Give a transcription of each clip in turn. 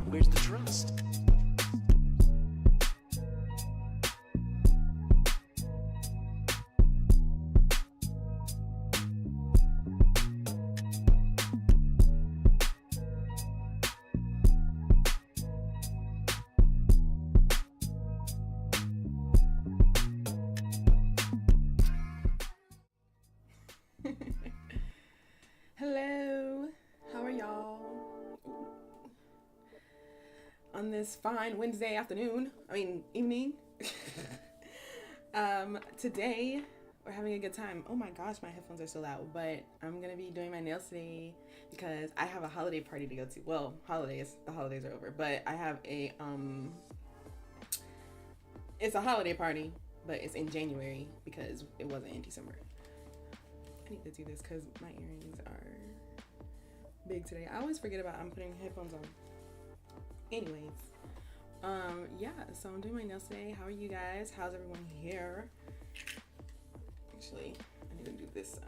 Where's the trust? Hello, how are y'all on this fine Wednesday evening? Today we're having a good time. Oh my gosh, my headphones are so loud, but I'm gonna be doing my nails today because I have a holiday party to go to. Well, the holidays are over, but I have it's a holiday party, but it's in January because it wasn't in December. I need to do this because my earrings are big today. I always forget I'm putting headphones on. Anyways, yeah, so I'm doing my nails today. How are you guys? How's everyone here? Actually, I need to do this side.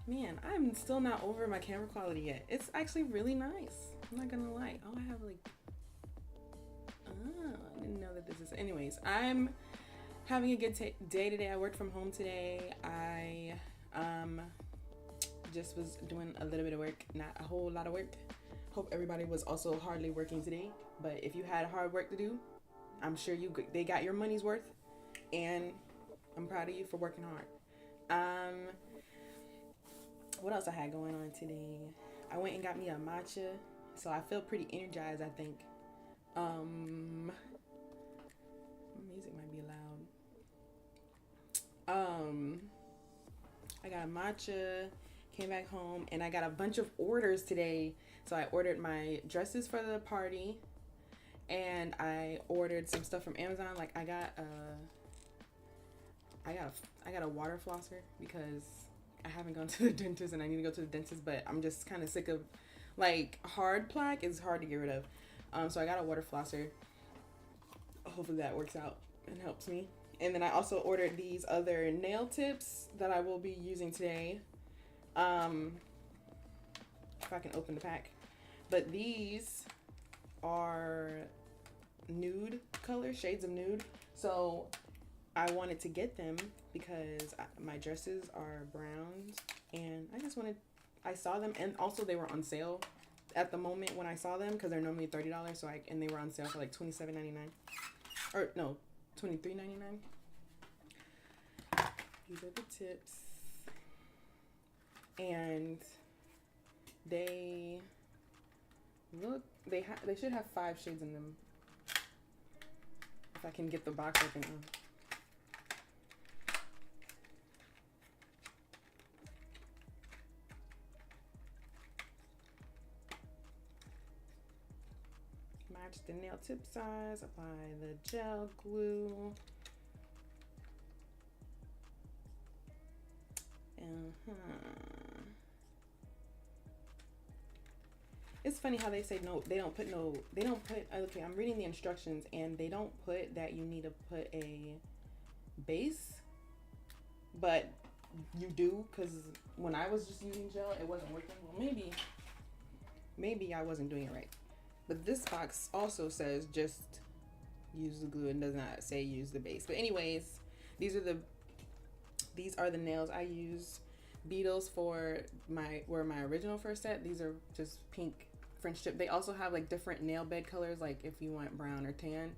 Man, I'm still not over my camera quality yet. It's actually really nice. I'm not gonna lie. Oh, I have I didn't know that this is. Anyways, I'm having a good day today. I worked from home today. I just was doing a little bit of work, not a whole lot of work. Hope everybody was also hardly working today. But if you had hard work to do, I'm sure they got your money's worth, and I'm proud of you for working hard. What else I had going on today? I went and got me a matcha, so I feel pretty energized. I think. Music might be loud. I got a matcha, came back home, and I got a bunch of orders today. So I ordered my dresses for the party, and I ordered some stuff from Amazon. Like I got a water flosser because I haven't gone to the dentist and I need to go to the dentist, but I'm just kind of sick of hard plaque is hard to get rid of. So I got a water flosser. Hopefully that works out and helps me. And then I also ordered these other nail tips that I will be using today. If I can open the pack. But these are nude color, shades of nude. So I wanted to get them because my dresses are browns. And I saw them, and also they were on sale at the moment when I saw them because they're normally $30. And they were on sale for like $27.99. Or no, $23.99. These are the tips, and they should have 5 shades in them. If I can get the box open. Match the nail tip size, apply the gel glue. It's funny how they say okay, I'm reading the instructions and they don't put that you need to put a base, but you do, because when I was just using gel, it wasn't working. Well, maybe I wasn't doing it right. But this box also says just use the glue and does not say use the base. But anyways, these are the nails I use. Beetles were my original first set. These are just pink French tip. They also have different nail bed colors, like if you want brown or tan.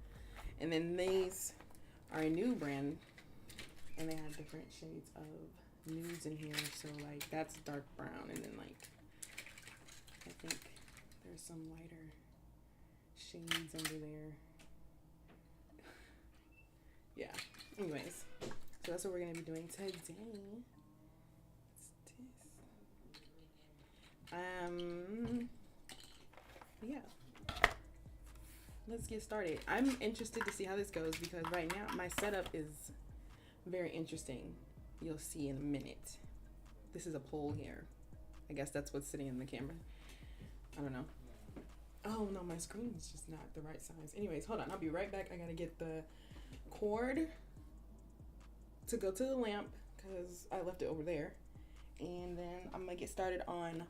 And then these are a new brand, and they have different shades of nudes in here. So that's dark brown, and then I think there's some lighter shades under there. Yeah. Anyways, so that's what we're gonna be doing today. Yeah. Let's get started. I'm interested to see how this goes because right now my setup is very interesting. You'll see in a minute. This is a pole here. I guess that's what's sitting in the camera. I don't know. Oh no, my screen is just not the right size. Anyways, hold on. I'll be right back. I gotta get the cord to go to the lamp because I left it over there. And then I'm gonna get started on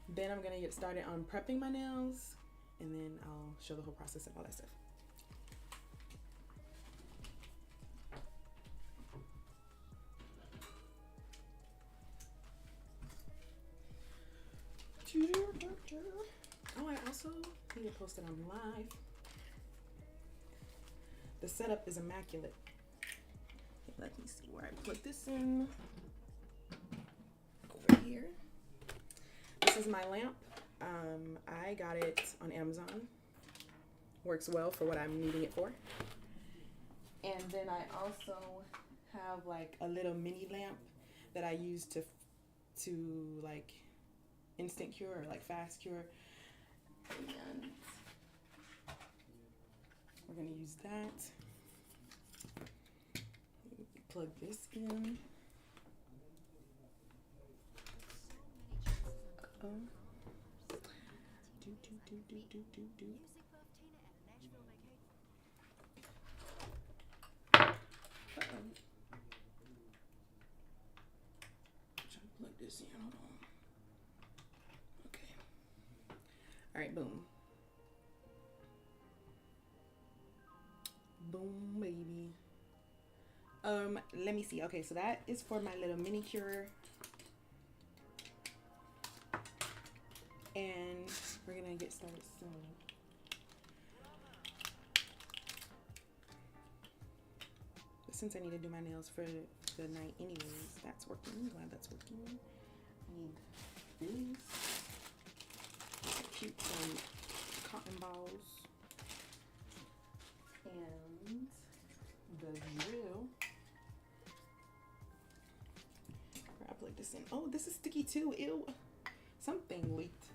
Then I'm gonna get started on prepping my nails, and then I'll show the whole process and all that stuff. Oh, I also need to post it on live. The setup is immaculate. Let me see where I put this in. Over here. This is my lamp. I got it on Amazon. Works well for what I'm needing it for. And then I also have like a little mini lamp that I use to like instant cure or like fast cure. And we're gonna use that. Plug this in. Trying to plug this in. Hold on. Okay. All right. Boom. Boom, baby. Let me see. Okay, so that is for my little mini cure. And we're gonna get started soon. But since I need to do my nails for the night anyways, that's working. I'm glad that's working. I need this. Cute cotton balls. And the drill. I plug this in. Oh, this is sticky too. Ew. Something leaked.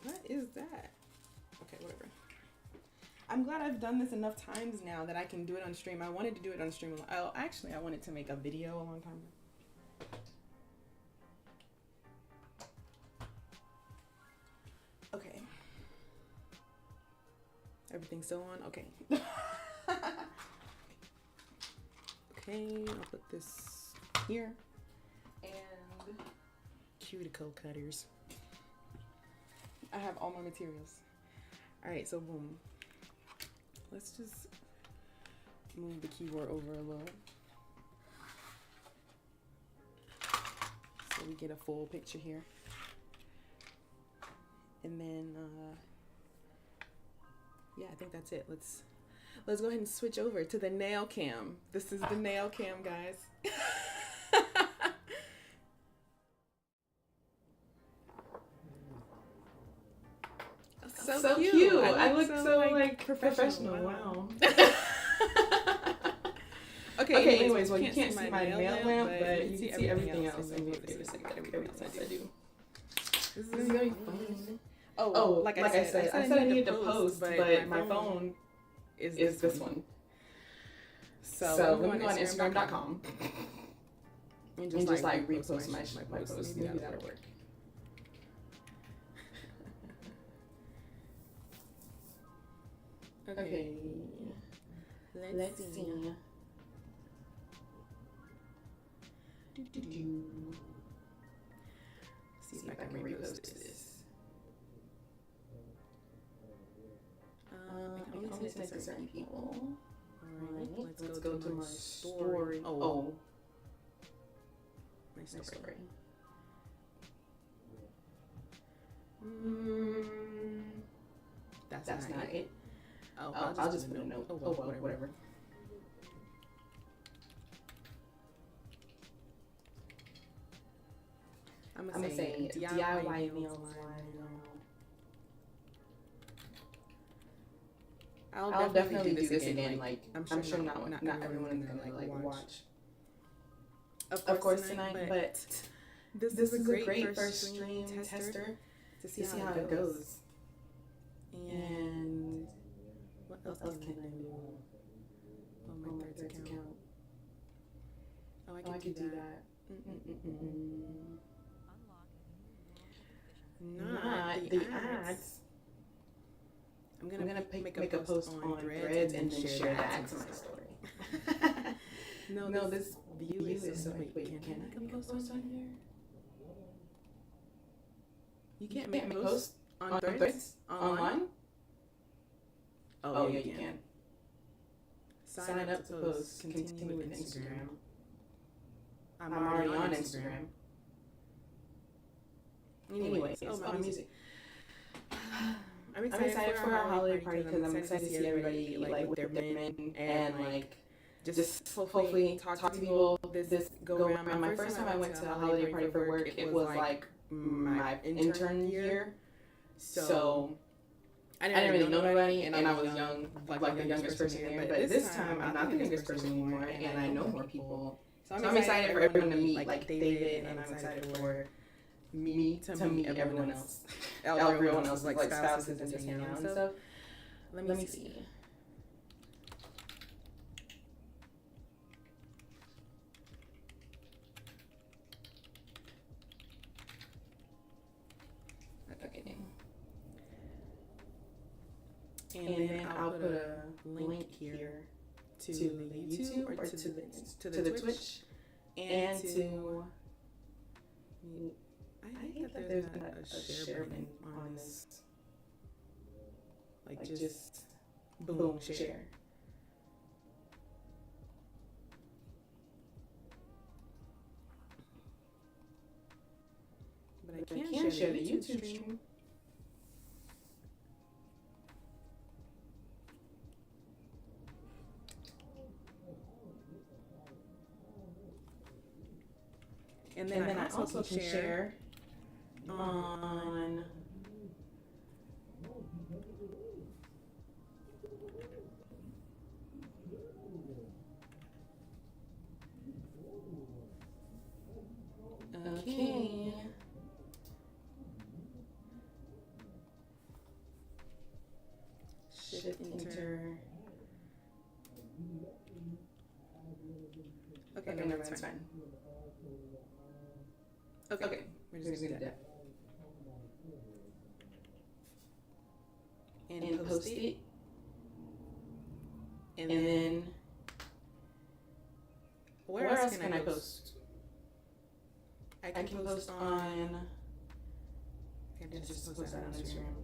What is that? Okay, whatever. I'm glad I've done this enough times now that I can do it on stream. I wanted to do it on stream. Oh, actually, I wanted to make a video a long time ago. Okay. Everything's still on? Okay. Okay, I'll put this here. And cuticle cutters. I have all my materials. All right, so boom. Let's just move the keyboard over a little so we get a full picture here. And then, yeah, I think that's it. Let's go ahead and switch over to the nail cam. This is the nail cam, guys. So cute. I look so like professional. Wow. Okay, anyways, well, you can't see my nail lamp, but you can see everything else. And everything else I do. This is gonna be fun. Oh, like I said, I needed to post, but my phone is this one. So let me go on Instagram.com and just like repost my post. Maybe that'll work. Okay. Let's see. See if I can repost this. I can only send it to certain people. Alright, let's go to my story. Oh. My story. That's not it. Oh, I'll just put a note. Oh, well, whatever. I'm gonna say DIY nails line. I'll definitely do this again. Like I'm sure not everyone is gonna like watch. Of course tonight, but this is a great first stream tester to see how it goes. And what else can I do on my third account? Oh, I can do that. Not the ads. I'm gonna make a post on Threads and then share that to my story. No, this view is so wait, can I make a post on here? You can't make a post on Threads online? Oh yeah, you can. Sign up to post. Continue with Instagram. I'm already on Instagram. Anyways, my music. I'm excited for our holiday party because I'm excited to see everybody like with their men and like just hopefully talk to people this go around. My first time I went to a holiday party for work, it was like my intern year, so I didn't really know nobody, and I was young, like the youngest person there. But this time, I'm not the youngest person anymore, and I know more people. So I'm excited for everyone to meet, like David, and I'm excited for me to meet everyone else. Everyone else, like spouses and just hang out and stuff. Let me see. Okay. And then I'll put a link here to the YouTube or to the Twitch and to. I think that there's not a share button on this. Like just boom, share. But I can share the YouTube stream. And then I also can share on okay. Shift enter. Okay, no, that's fine. Okay, we're just gonna do that. And post it. And then where else can I post? I can post on. I can just post that on Instagram.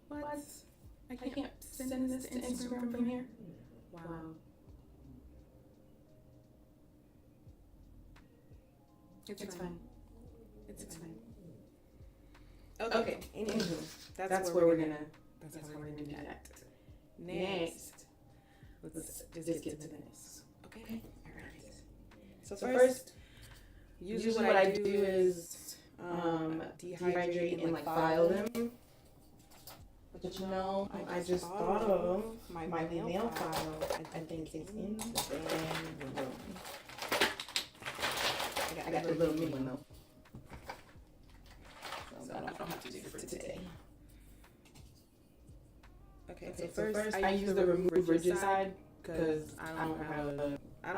What? I can't send this to Instagram from here? Wow. It's fine. It's fine. Okay. Anywho, that's where we're gonna. That's how we're gonna do that. Next, let's just get to this. Okay. All right. So first, usually what I do is dehydrate and like file them. But you know, I just thought of my nail file. I think it's in the room. I got the little mini one though. So I don't have to do it for today. Okay, so first I use the remove ridges side because I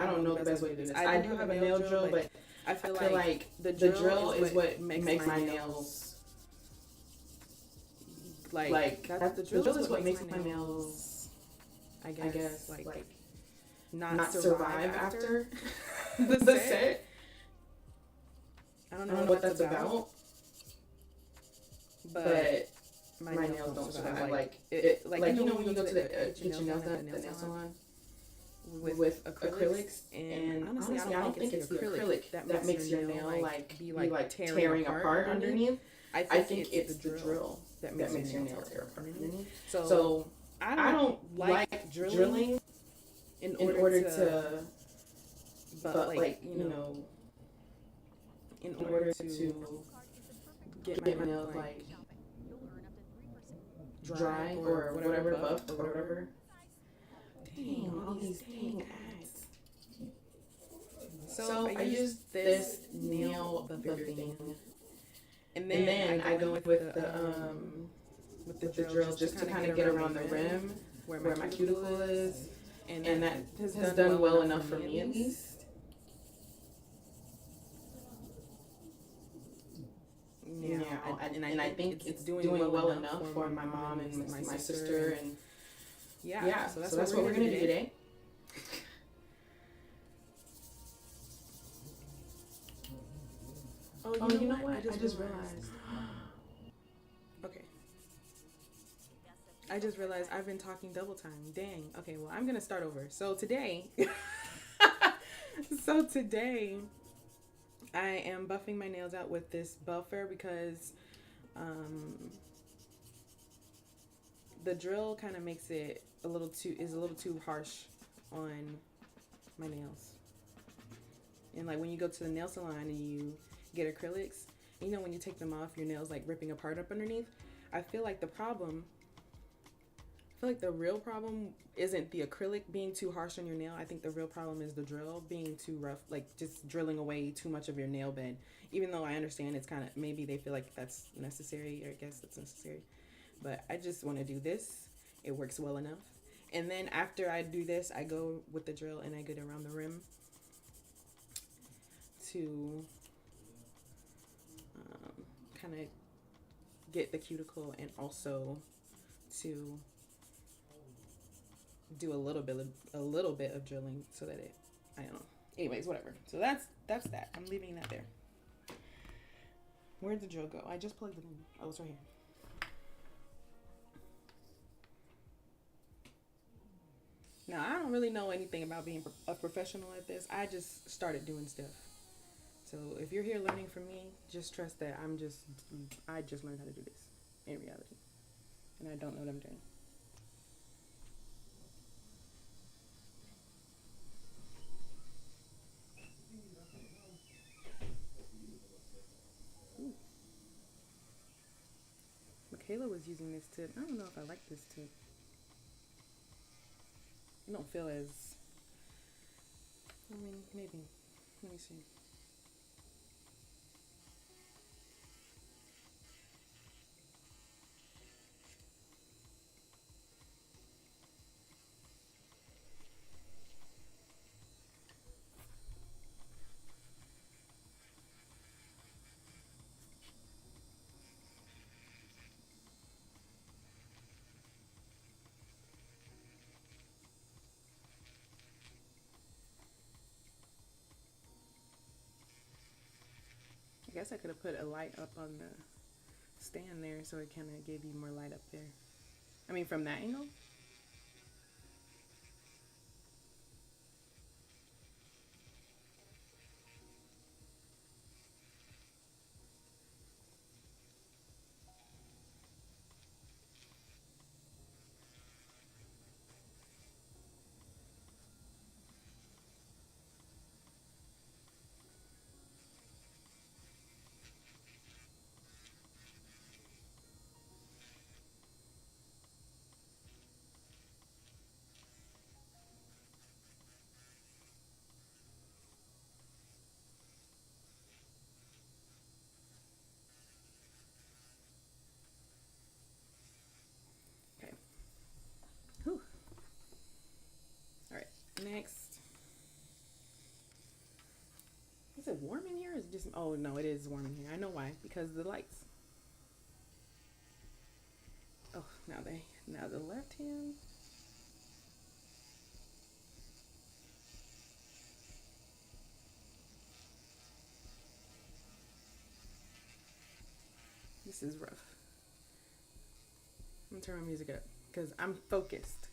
don't know the best way to do this. I do have a nail drill, but I feel like the drill is what makes my nails. Like the drill is what makes my nails, I guess like not survive after the set. I don't know what that's about, but my nails don't survive. Like you know when you go to the get your nails done at the nail salon with acrylics, and honestly I don't think it's the acrylic that makes your nail like be like tearing apart underneath. I think it's the drill that makes your nail tear apart. So I don't like drilling in order to, but like you know, in order to get my nails like dry or whatever, buffed or whatever. Dang, all these dang ads. So I use this nail buffer thing. And then I go with the drill just to kind of get around the rim where my cuticle is, and that has done well enough for me at least. and I think it's doing well enough for my mom and my sister, and yeah. So that's what we're gonna do today. Oh, you know what? I just realized. Okay. I just realized I've been talking double time. Dang. Okay, well, I'm gonna start over. So today, I am buffing my nails out with this buffer because the drill kind of makes it a little too harsh on my nails. And like when you go to the nail salon and you get acrylics, you know, when you take them off, your nails like ripping apart up underneath. I feel like the real problem isn't the acrylic being too harsh on your nail. I think the real problem is the drill being too rough, like just drilling away too much of your nail bed. Even though I understand it's kind of, maybe they feel like that's necessary, or I guess it's necessary. But I just want to do this. It works well enough. And then after I do this, I go with the drill and I get around the rim to kind of get the cuticle, and also to do a little bit of drilling so that I don't know. Anyways, whatever. So that's that. I'm leaving that there. Where'd the drill go? I just plugged it in. Oh, it's right here. Now, I don't really know anything about being a professional at this. I just started doing stuff. So if you're here learning from me, just trust that I just learned how to do this in reality. And I don't know what I'm doing. Michaela was using this tip. I don't know if I like this tip. I don't feel as, maybe. Let me see. I guess I could have put a light up on the stand there so it kind of gave you more light up there. I mean, from that angle. Whew. All right, next. Is it warm in here? Or is it just, oh no, it is warm in here. I know why, because of the lights. Oh, now the left hand. This is rough. I'm gonna turn my music up because I'm focused.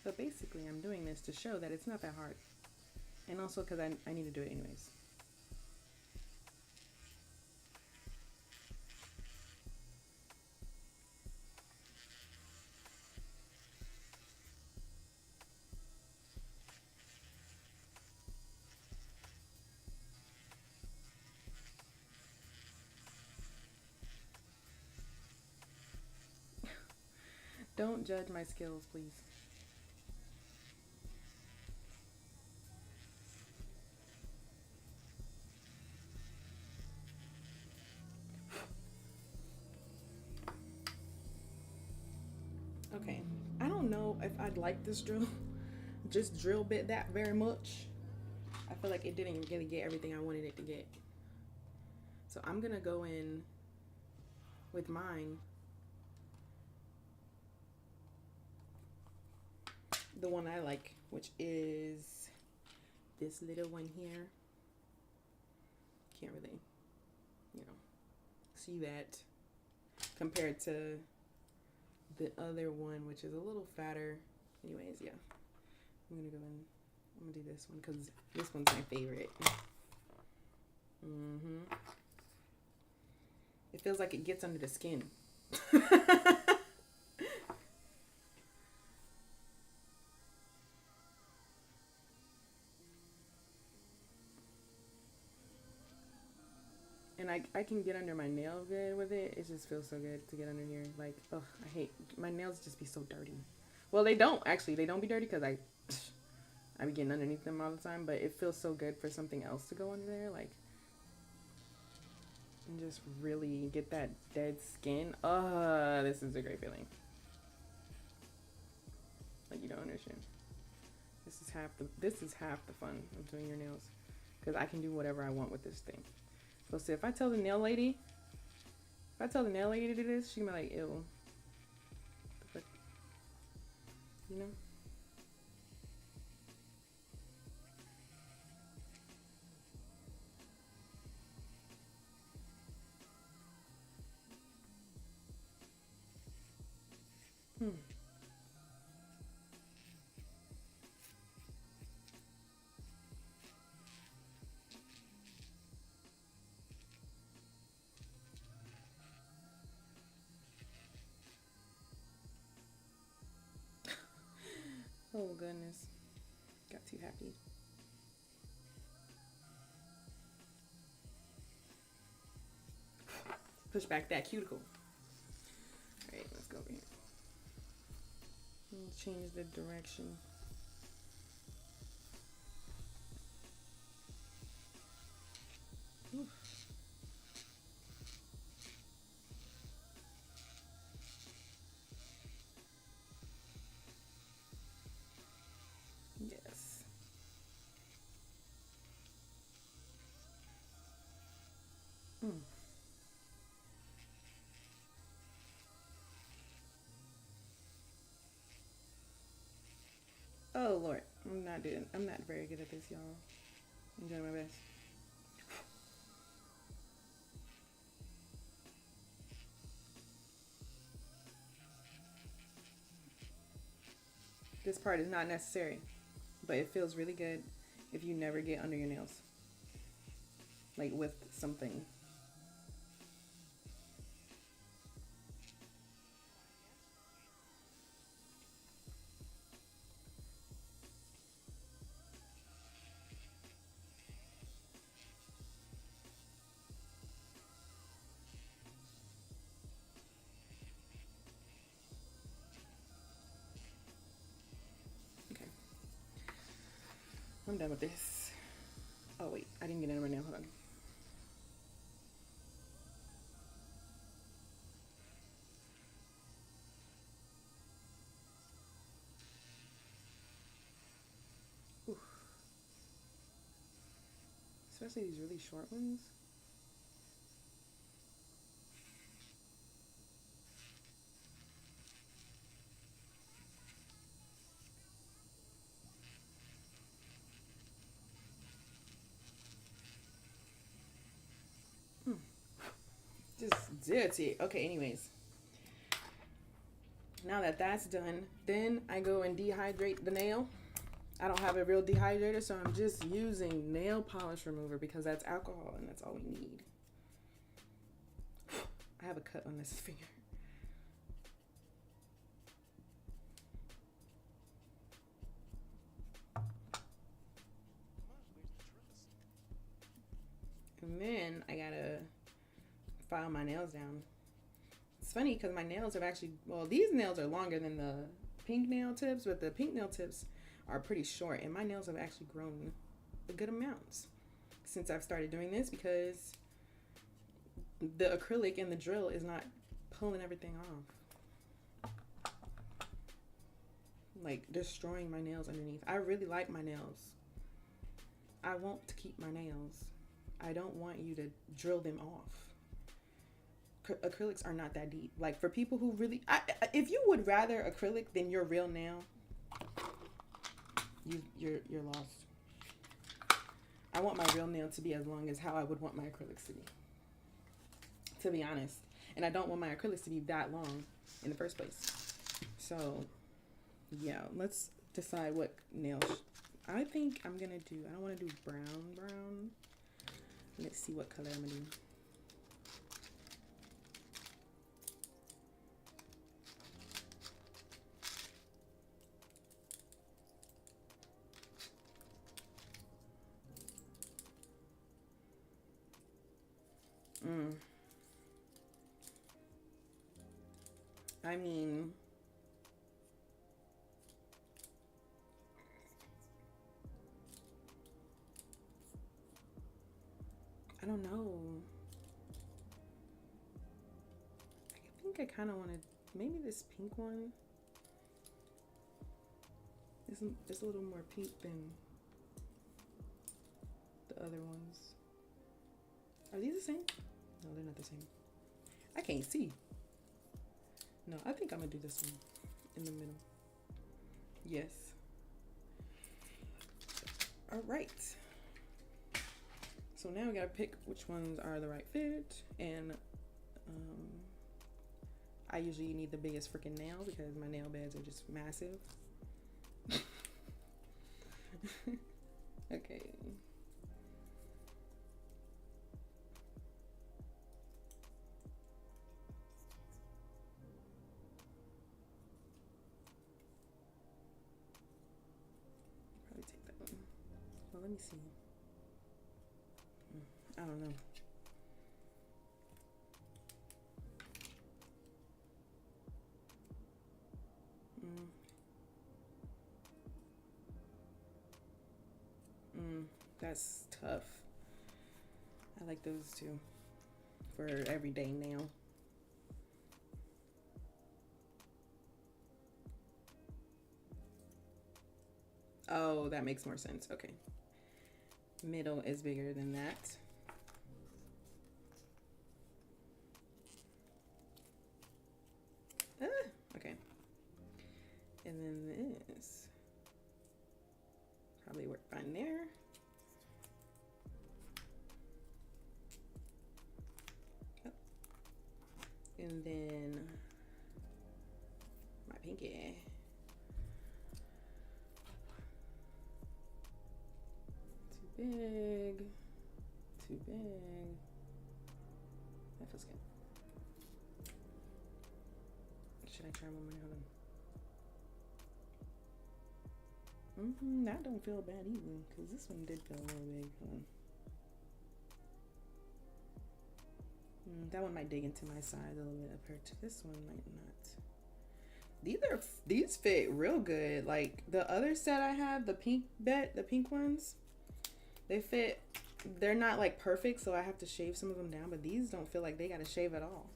But basically, I'm doing this to show that it's not that hard. And also because I need to do it anyways. Don't judge my skills, please. Okay. I don't know if I'd like this drill. Just drill bit that very much. I feel like it didn't really get everything I wanted it to get. So I'm gonna go in with mine, the one I like, which is this little one here. Can't really, you know, see that compared to the other one, which is a little fatter. Anyways, yeah, I'm gonna go in. I'm gonna do this one because this one's my favorite. It feels like it gets under the skin. And I can get under my nail good with it. It just feels so good to get under here. Like, ugh, I hate my nails just be so dirty. Well, they don't actually. They don't be dirty because I be getting underneath them all the time. But it feels so good for something else to go under there, like, and just really get that dead skin. This is a great feeling. Like, you don't understand. This is half the fun of doing your nails, because I can do whatever I want with this thing. So see, if I tell the nail lady to do this, she can be like, ew. But, you know? Oh goodness. Got too happy. Push back that cuticle. Alright, let's go over here. Change the direction. Oof. Yes. Oh Lord, I'm not very good at this, y'all. I'm doing my best. This part is not necessary, but it feels really good if you never get under your nails, like with something. Okay, I'm done with this. Oh wait, I didn't get under my nail. Hold on. Ooh. Especially these really short ones. Just dirty. Okay, anyways. Now that that's done, then I go and dehydrate the nail. I don't have a real dehydrator, so I'm just using nail polish remover because that's alcohol and that's all we need. I have a cut on this finger. And then I gotta file my nails down. It's funny because my nails have actually, well, these nails are longer than the pink nail tips, but the pink nail tips are pretty short, and my nails have actually grown a good amount since I've started doing this because the acrylic and the drill is not pulling everything off. Like destroying my nails underneath. I really like my nails. I want to keep my nails. I don't want you to drill them off. Acrylics are not that deep. Like for people who really, if you would rather acrylic than your real nail, you're lost. I want my real nail to be as long as how I would want my acrylics to be honest. And I don't want my acrylics to be that long in the first place. So yeah, let's decide what nails. I think I'm gonna do, I don't want to do brown. Let's see what color I'm gonna do. I mean, I don't know. I think I kind of want to, maybe this pink one is a little more pink than the other ones. Are these the same? No, they're not the same. I can't see. No, I think I'm gonna do this one in the middle. Yes. All right. So now we gotta pick which ones are the right fit, and I usually need the biggest freaking nail because my nail beds are just massive. Okay. Probably take that one. Well, let me see. I don't know. That's tough. I like those too for everyday nail. Oh, that makes more sense. Okay. Middle is bigger than that. Okay. And then this probably work fine there. Yep. And then my pinky. Too big. Too big. That feels good. Should I try one more? Hold on. That don't feel bad either, because this one did feel a little big. That one might dig into my side a little bit of her. This one might not. These fit real good. Like the other set I have, the pink ones, they fit. They're not like perfect, so I have to shave some of them down. But these don't feel like they gotta shave at all.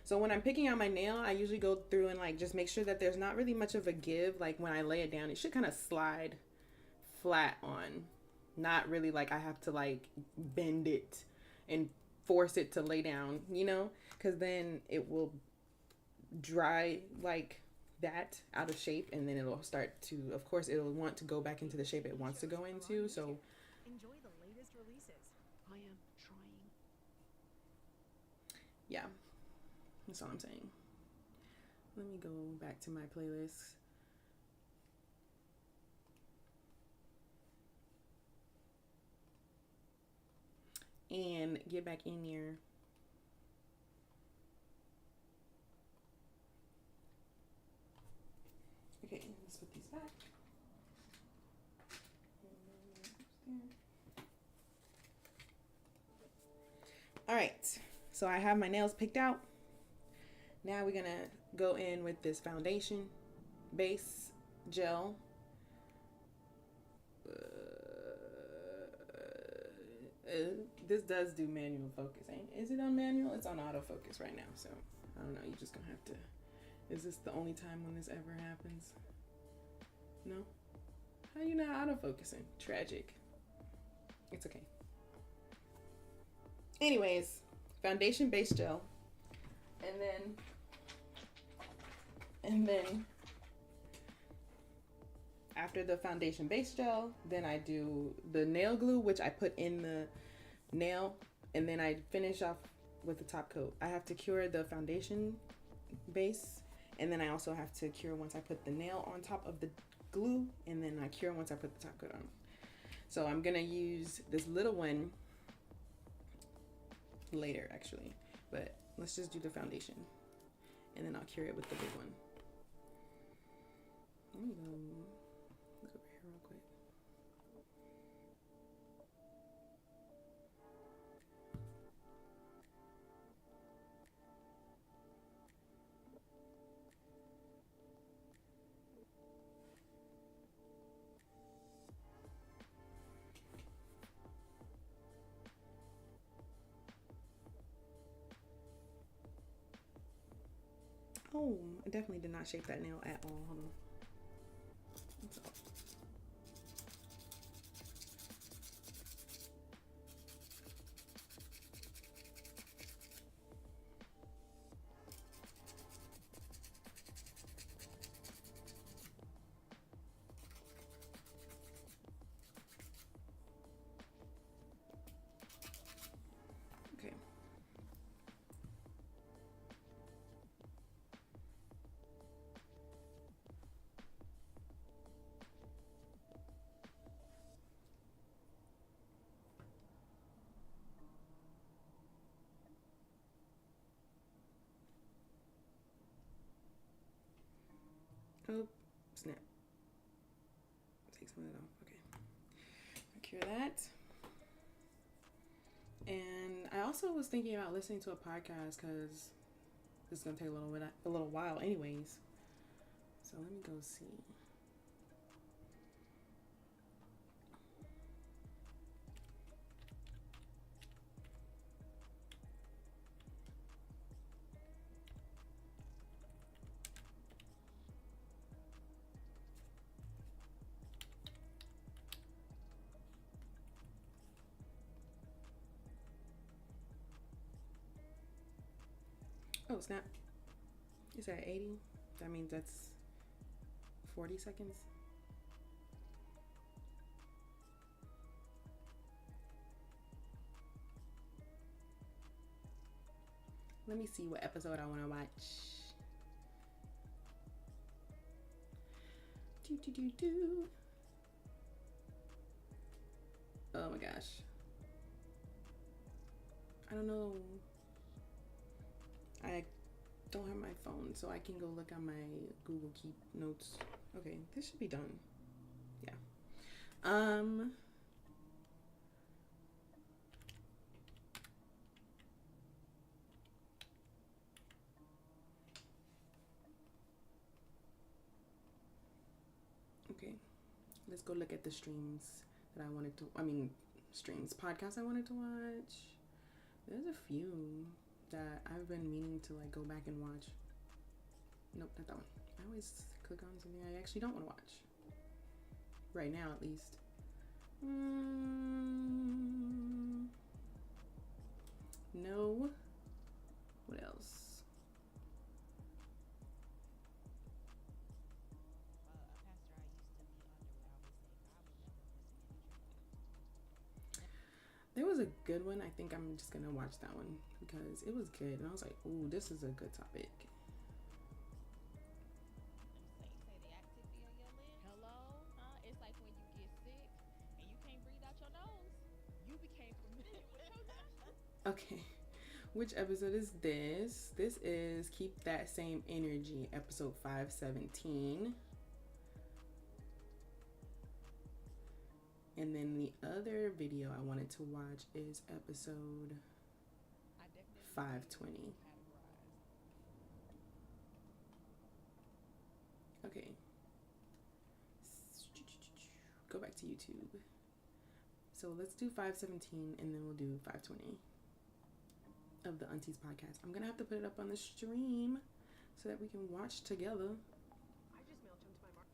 So when I'm picking out my nail, I usually go through and like just make sure that there's not really much of a give. Like when I lay it down, it should kind of slide flat on. Not really like I have to like bend it and force it to lay down, you know? Because then it will dry like that out of shape, and then it'll start to, of course, it'll want to go back into the shape it wants to go into. So enjoy the latest releases. I am trying. Yeah. That's all I'm saying. Let me go back to my playlist. And get back in here. Okay, let's put these back. All right, so I have my nails picked out. Now we're gonna go in with this foundation base gel. This does do manual focus. Is it on manual? It's on autofocus right now, so I don't know. You're just gonna have to. Is this the only time when this ever happens? No? How you not autofocusing? Tragic. It's okay. Anyways, foundation base gel. And then after the foundation base gel, then I do the nail glue, which I put in the nail, and then I finish off with the top coat. I have to cure the foundation base, and then I also have to cure once I put the nail on top of the glue, and then I cure once I put the top coat on. So I'm gonna use this little one later actually, but let's just do the foundation, and then I'll cure it with the big one. Let me go look over here real quick. Oh, I definitely did not shape that nail at all. Hold on. That's all. Okay. Oh, snap. Take some of that off. Okay. Cure that. And I also was thinking about listening to a podcast because this is gonna take a little while, anyways. So let me go see. Oh, snap. Is that 80? That means that's 40 seconds. Let me see what episode I want to watch. Do. Oh my gosh. I don't know. I don't have my phone, so I can go look on my Google Keep notes. Okay, this should be done. Yeah. Okay. Let's go look at the streams that I wanted to, podcasts I wanted to watch. There's a few that I've been meaning to like go back and watch. Nope, not that one. I always click on something I actually don't want to watch. Right now, at least. No. What else? There was a good one. I think I'm just gonna watch that one because it was good, and I was like, "Ooh, this is a good topic." Okay, which episode is this? This is Keep That Same Energy, episode 517. And then the other video I wanted to watch is episode 520. Okay. Go back to YouTube. So let's do 517 and then we'll do 520 of the Aunties podcast. I'm gonna have to put it up on the stream so that we can watch together. I just MailChimped my mark.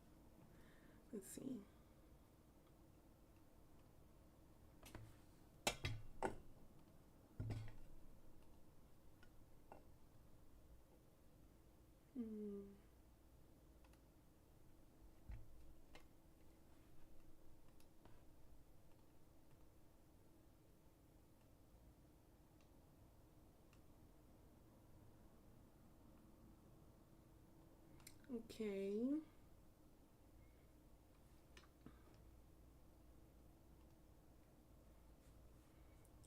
Let's see. Okay.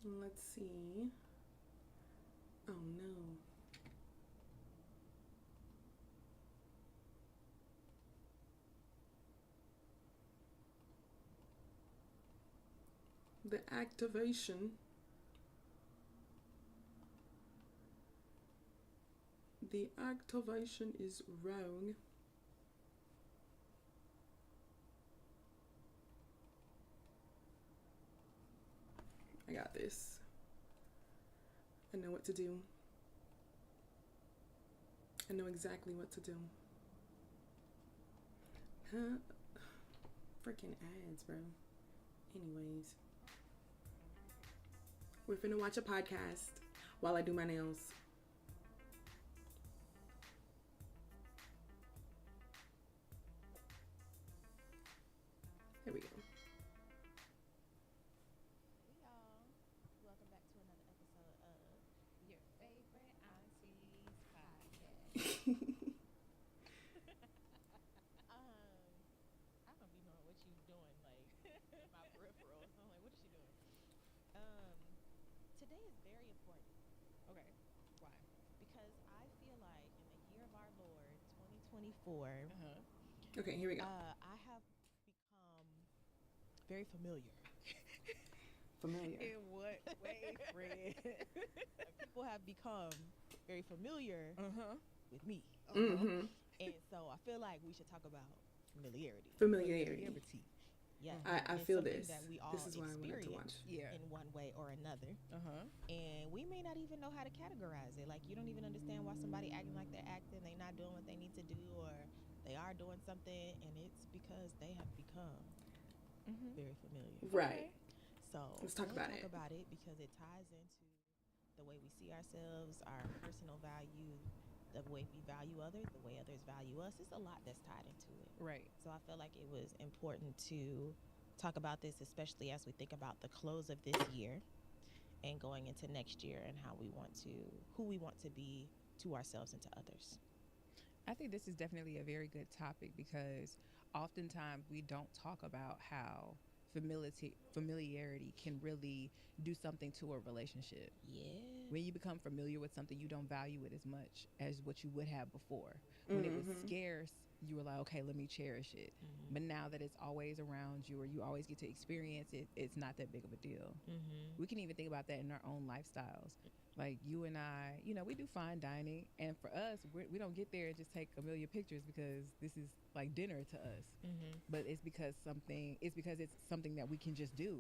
Let's see. Oh no. The activation. The activation is wrong. I got this. I know what to do. I know exactly what to do. Huh? Freaking ads, bro. Anyways. We're finna watch a podcast while I do my nails. There we go. Hey y'all, welcome back to another episode of your favorite aunties podcast. I don't be knowing what you doing, like my peripherals. I'm like, what is she doing? Today is very important. Okay. Why? Because I feel like in the year of our Lord 2024, Okay, here we go. I have become very familiar. Familiar. In what way, Fred? People have become very familiar with me. Mm-hmm. And so I feel like we should talk about familiarity. Familiarity. Yeah, I it's feel something this. that we all This is why I wanted to watch. experience in one way or another. And we may not even know how to categorize it. Like, you don't even understand why somebody acting like they're acting, they're not doing what they need to do, or they are doing something, and it's because they have become very familiar. Right. So Let's talk about it. Because it ties into the way we see ourselves, our personal value, the way we value others, the way others value us. It's a lot that's tied into it. Right. So I felt like it was important to talk about this, especially as we think about the close of this year and going into next year and who we want to be to ourselves and to others. I think this is definitely a very good topic because oftentimes we don't talk about how familiarity can really do something to a relationship. Yeah. When you become familiar with something, you don't value it as much as what you would have before. When it was scarce, you were like, okay, let me cherish it. But now that it's always around you or you always get to experience it, it's not that big of a deal. We can even think about that in our own lifestyles. Like you and I, we do fine dining. And for us, we don't get there and just take a million pictures because this is like dinner to us. But it's because it's something that we can just do.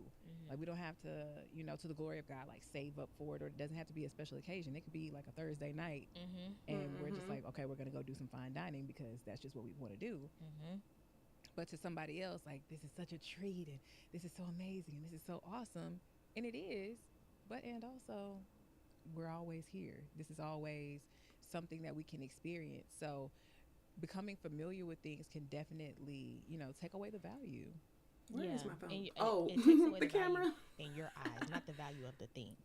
Like we don't have to, to the glory of God, like save up for it, or it doesn't have to be a special occasion. It could be like a Thursday night and we're just like, okay, we're going to go do some fine dining because that's just what we want to do. But to somebody else, like, this is such a treat and this is so amazing and this is so awesome. And it is, and also we're always here. This is always something that we can experience. So becoming familiar with things can definitely, take away the value. Where is my phone? It takes away the camera. In your eyes, not the value of the thing.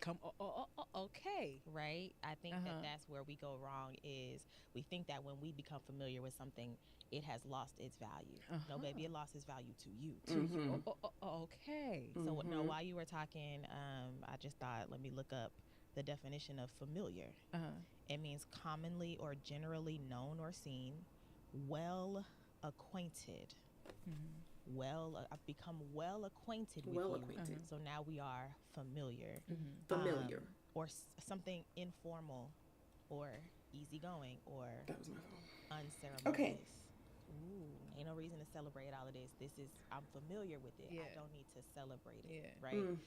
Okay. Right? I think that's where we go wrong is we think that when we become familiar with something, it has lost its value. No, baby, it lost its value to you. Okay. So no, while you were talking, I just thought, let me look up the definition of familiar. It means commonly or generally known or seen, well acquainted. I've become well acquainted with you. So now we are familiar. Familiar. Or something informal or easygoing or that was my phone. unceremonious. Okay. Ooh. Ain't no reason to celebrate all of this. I'm familiar with it. Yeah. I don't need to celebrate it. Yeah. Right.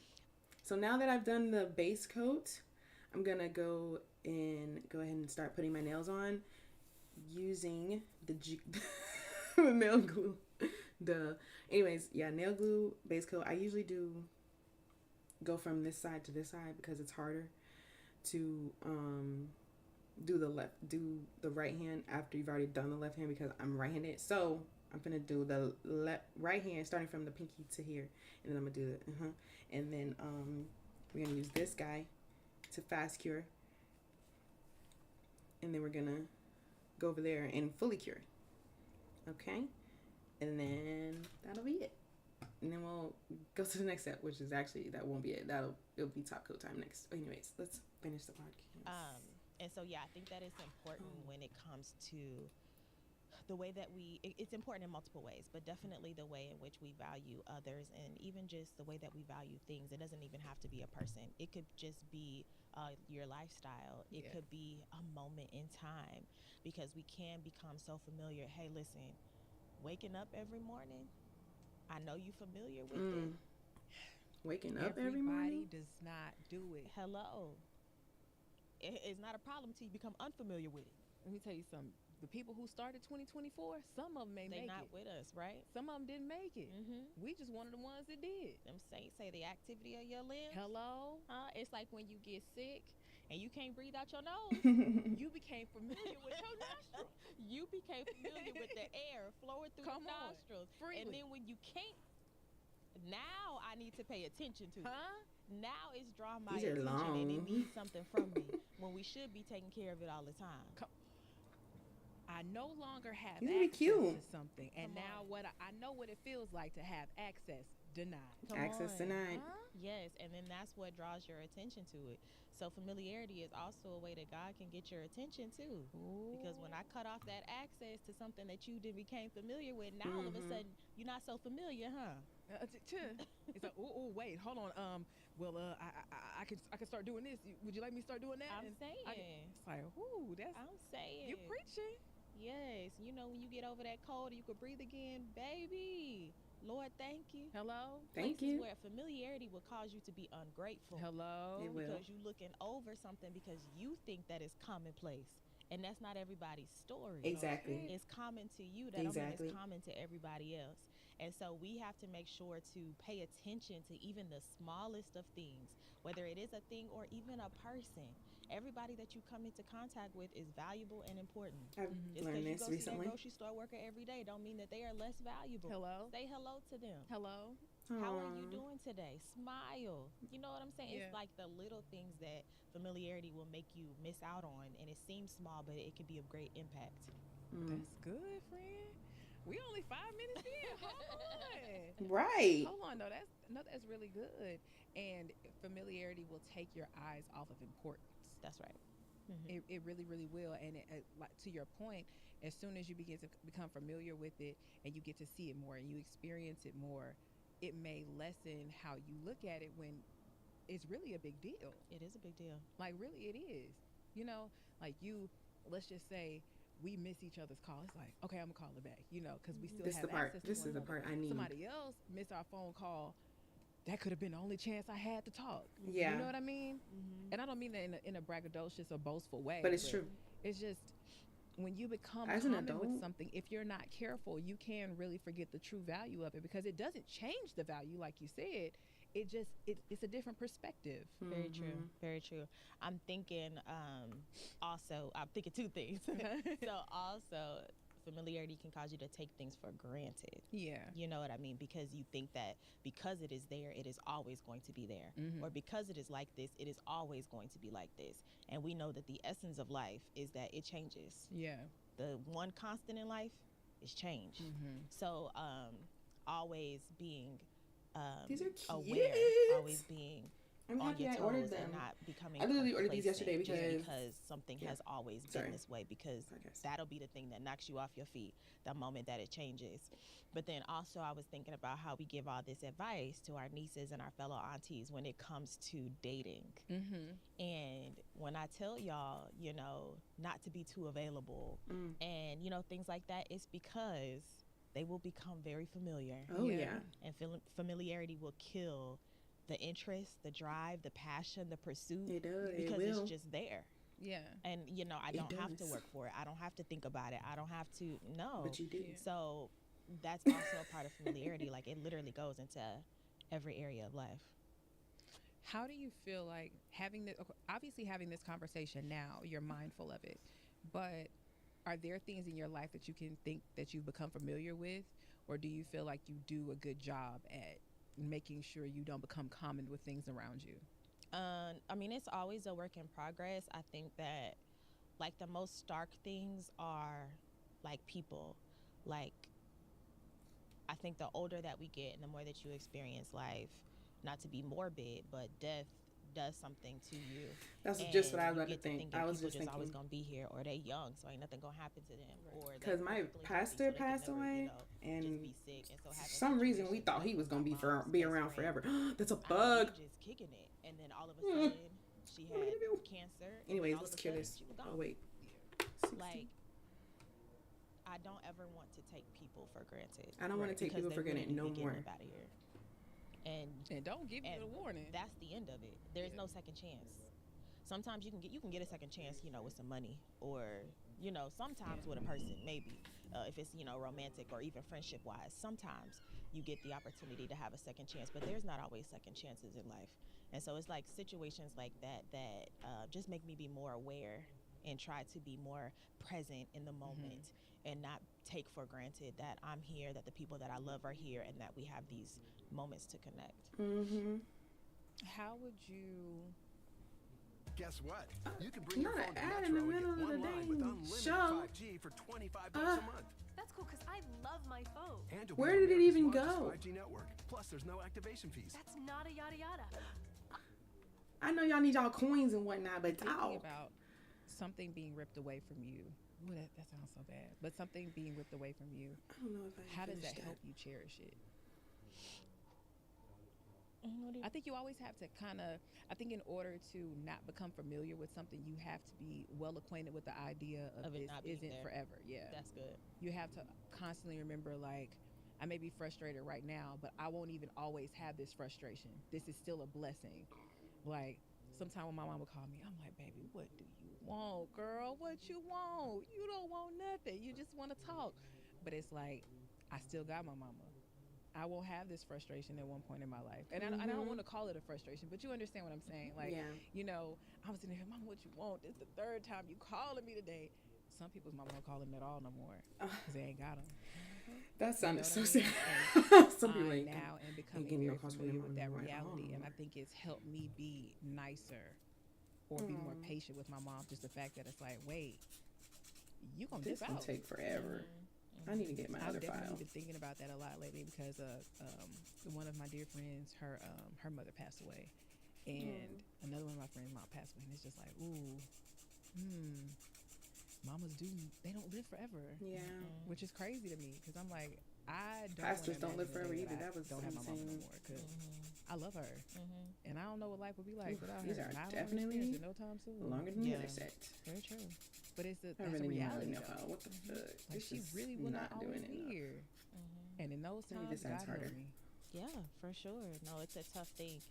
So now that I've done the base coat, I'm gonna go ahead and start putting my nails on using the nail glue. Duh. Anyways, yeah, nail glue, base coat. I usually go from this side to this side because it's harder to do the right hand after you've already done the left hand, because I'm right-handed. So I'm gonna do the right hand starting from the pinky to here, and then I'm gonna do it. And then we're gonna use this guy to fast cure, and then we're gonna go over there and fully cure. Okay, and then that'll be it. And then we'll go to the next step, which is actually, that won't be it. It'll be top coat time next. Anyways, let's finish the podcast. And so, yeah, I think that it's important when it comes to the way that it's important in multiple ways, but definitely the way in which we value others, and even just the way that we value things. It doesn't even have to be a person. It could just be your lifestyle. It could be a moment in time, because we can become so familiar. Hey, listen, waking up every morning, I know you familiar with it. Waking up every morning? Everybody does not do it. Hello. It's not a problem till you become unfamiliar with it. Let me tell you something. The people who started 2024, some of them may make it. They're not with us, right? Some of them didn't make it. We just one of the ones that did. Them saints say the activity of your limbs. Hello? It's like when you get sick and you can't breathe out your nose. You became familiar with your nostrils. You became familiar with the air flowing through the nostrils. Freely. And then when you can't, now I need to pay attention to it. Now it's drawing my These are attention and it long. needs something from me, when we should be taking care of it all the time. I no longer have These would be access cute. to something. And Come now on. I know what it feels like to have access denied. Access denied. Yes, and then that's what draws your attention to it. So familiarity is also a way that God can get your attention too. Because when I cut off that access to something that you became familiar with, now all of a sudden you're not so familiar, huh? It's like, oh, wait, hold on. I can start doing this. Would you like me to start doing that? I'm saying. It's like, ooh, I'm saying. you preaching. Yes, you know, when you get over that cold and you can breathe again, baby. Lord, thank you. Hello. Thank Places you. where familiarity will cause you to be ungrateful. Hello. It will. Because you're looking over something because you think that it's commonplace. And that's not everybody's story. Exactly. It's common to you. That don't mean Exactly. it's common to everybody else. And so we have to make sure to pay attention to even the smallest of things, whether it is a thing or even a person. Everybody that you come into contact with is valuable and important. I've Just learned because this you go see that recently. grocery store worker every day don't mean that they are less valuable. Hello. Say hello to them. Hello. How are you Aw. doing today? Smile. You know what I'm saying? It's Yeah. like the little things that familiarity will make you miss out on, and it seems small, but it can be of great impact. That's good, friend. We only 5 minutes in. Hold on. Right. Hold on. No, that's really good. And familiarity will take your eyes off of importance. That's right. It really, really will. And like to your point, as soon as you begin to become familiar with it and you get to see it more and you experience it more, it may lessen how you look at it when it's really a big deal. It is a big deal. Like, really, it is. You know, like let's just say we miss each other's call. It's like, okay, I'm gonna call her back, you know, because we still This is have the part. access to This one is the another. part I need. Somebody else missed our phone call. That could have been the only chance I had to talk. Yeah. You know what I mean? And I don't mean that in a braggadocious or boastful way. But it's true. It's just when you become As an common with adult- something, if you're not careful, you can really forget the true value of it, because it doesn't change the value, like you said. It's a different perspective. Very true. Very true. I'm thinking I'm thinking two things. So also, familiarity can cause you to take things for granted. Yeah. You know what I mean? Because you think that because it is there, it is always going to be there. Or because it is like this, it is always going to be like this. And we know that the essence of life is that it changes. Yeah. The one constant in life is change. So always being These are aware, cute. always being I'm on happy your I toes ordered and them. not becoming I literally ordered these complacent yesterday just because something yeah. has always Sorry. been this way, because Podcast. that'll be the thing that knocks you off your feet the moment that it changes. But then also I was thinking about how we give all this advice to our nieces and our fellow aunties when it comes to dating. And when I tell y'all, you know, not to be too available and, you know, things like that, it's because they will become very familiar. Oh, yeah. And familiarity will kill the interest, the drive, the passion, the pursuit. It does. Because it will. it's just there. Yeah. And, you know, I don't have to does. work for it. I don't have to think about it. I don't have to, no. But you do. So that's also a part of familiarity. Like, it literally goes into every area of life. How do you feel like having this, obviously having this conversation now, you're mindful of it, but are there things in your life that you can think that you've become familiar with, or do you feel like you do a good job at making sure you don't become common with things around you? I mean, it's always a work in progress. I think that, like, the most stark things are, like, people. Like, I think the older that we get and the more that you experience life, not to be morbid, but death does something to you. That's And just what I was you about to get think. thinking I was people just just always thinking. gonna be here, or they young, so ain't nothing gonna happen to them. Or Because my pastor passed away, and be sick. And so for some reason we thought he was gonna be around forever. That's a bug. Just kicking it, and then all of a sudden she had cancer. and Anyways, all of let's a cure sudden this. she was gone. Oh wait. Like, I don't ever want to take people for granted. I don't want to take because people for they really granted no need to get more. up out of here. And don't give you and a warning. that's the end of it. There's no second chance. Sometimes you can get a second chance, you know, with some money, or, you know, sometimes with a person, maybe if it's, you know, romantic or even friendship wise. Sometimes you get the opportunity to have a second chance, but there's not always second chances in life. And so it's like situations like that just make me be more aware and try to be more present in the moment and not take for granted that I'm here, that the people that I love are here, and that we have these moments to connect. How would you... Guess what? You can bring Not your an phone to ad in the Metro and middle get of the one line dang with unlimited show. 5G for $25 a month. That's cool because I love my phone. And you'll Where be on did it America's even largest go? 5G network. Plus, there's no activation fees. That's not a yada yada. I know y'all need y'all coins and whatnot, but Thinking about something being ripped away from you. Ooh, that sounds so bad. But something being ripped away from you. I don't know if I How does finished that help you cherish it? What do you- I think you always have to kind of, I think in order to not become familiar with something, you have to be well acquainted with the idea of it this not being isn't there. forever. Yeah. That's good. You have to constantly remember, like, I may be frustrated right now, but I won't even always have this frustration. This is still a blessing. Like, sometime when my mom would call me, I'm like, baby, what do you want, girl? What you want? You don't want nothing. You just want to talk. But it's like, I still got my mama. I won't have this frustration at one point in my life. And I don't want to call it a frustration, but you understand what I'm saying. Like, you know, I was in there, Mama, what you want? This is the third time you calling me today. Some people's mama don't call them at all no more because they ain't got them. That sounded You know so what sad. I mean? Some people I ain't now am becoming getting no very calls from familiar your with that mama right reality, now. and I think it's helped me be nicer or be more patient with my mom. Just the fact that it's like, wait, you gonna This dip gonna out. take forever. I need to get my I've other definitely file. been thinking about that a lot lately because one of my dear friends, her mother passed away, and another one of my friends' mom passed away, and it's just like, ooh, mamas they don't live forever. Yeah. Which is crazy to me because I'm like, I don't. Pastors wanna don't live imagine the forever day either. I That was don't have my mama no insane. more because I love her, and I don't know what life would be like without These her. are and I don't definitely experience it no time soon. Longer than the other set. Very true. But it's I that's really a need my reality. nail though. file. What the fuck? Like, This she is really will not not always doing be enough. here. And in those Maybe times, this sounds God harder. help me. Yeah, for sure. No, it's a tough thing.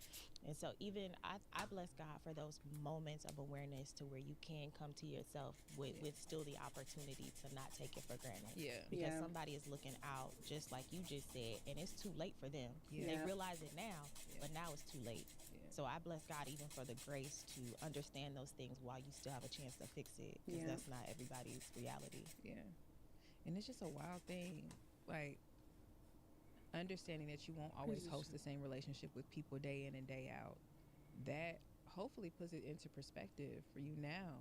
And so even I bless God for those moments of awareness to where you can come to yourself with still the opportunity to not take it for granted. Yeah. Because Yeah. somebody is looking out, just like you just said, and it's too late for them. Yeah. They realize it now, Yeah. but now it's too late. Yeah. So I bless God even for the grace to understand those things while you still have a chance to fix it. Because Yeah. that's not everybody's reality. Yeah. And it's just a wild thing. Like, understanding that you won't always host the same relationship with people day in and day out, that hopefully puts it into perspective for you now,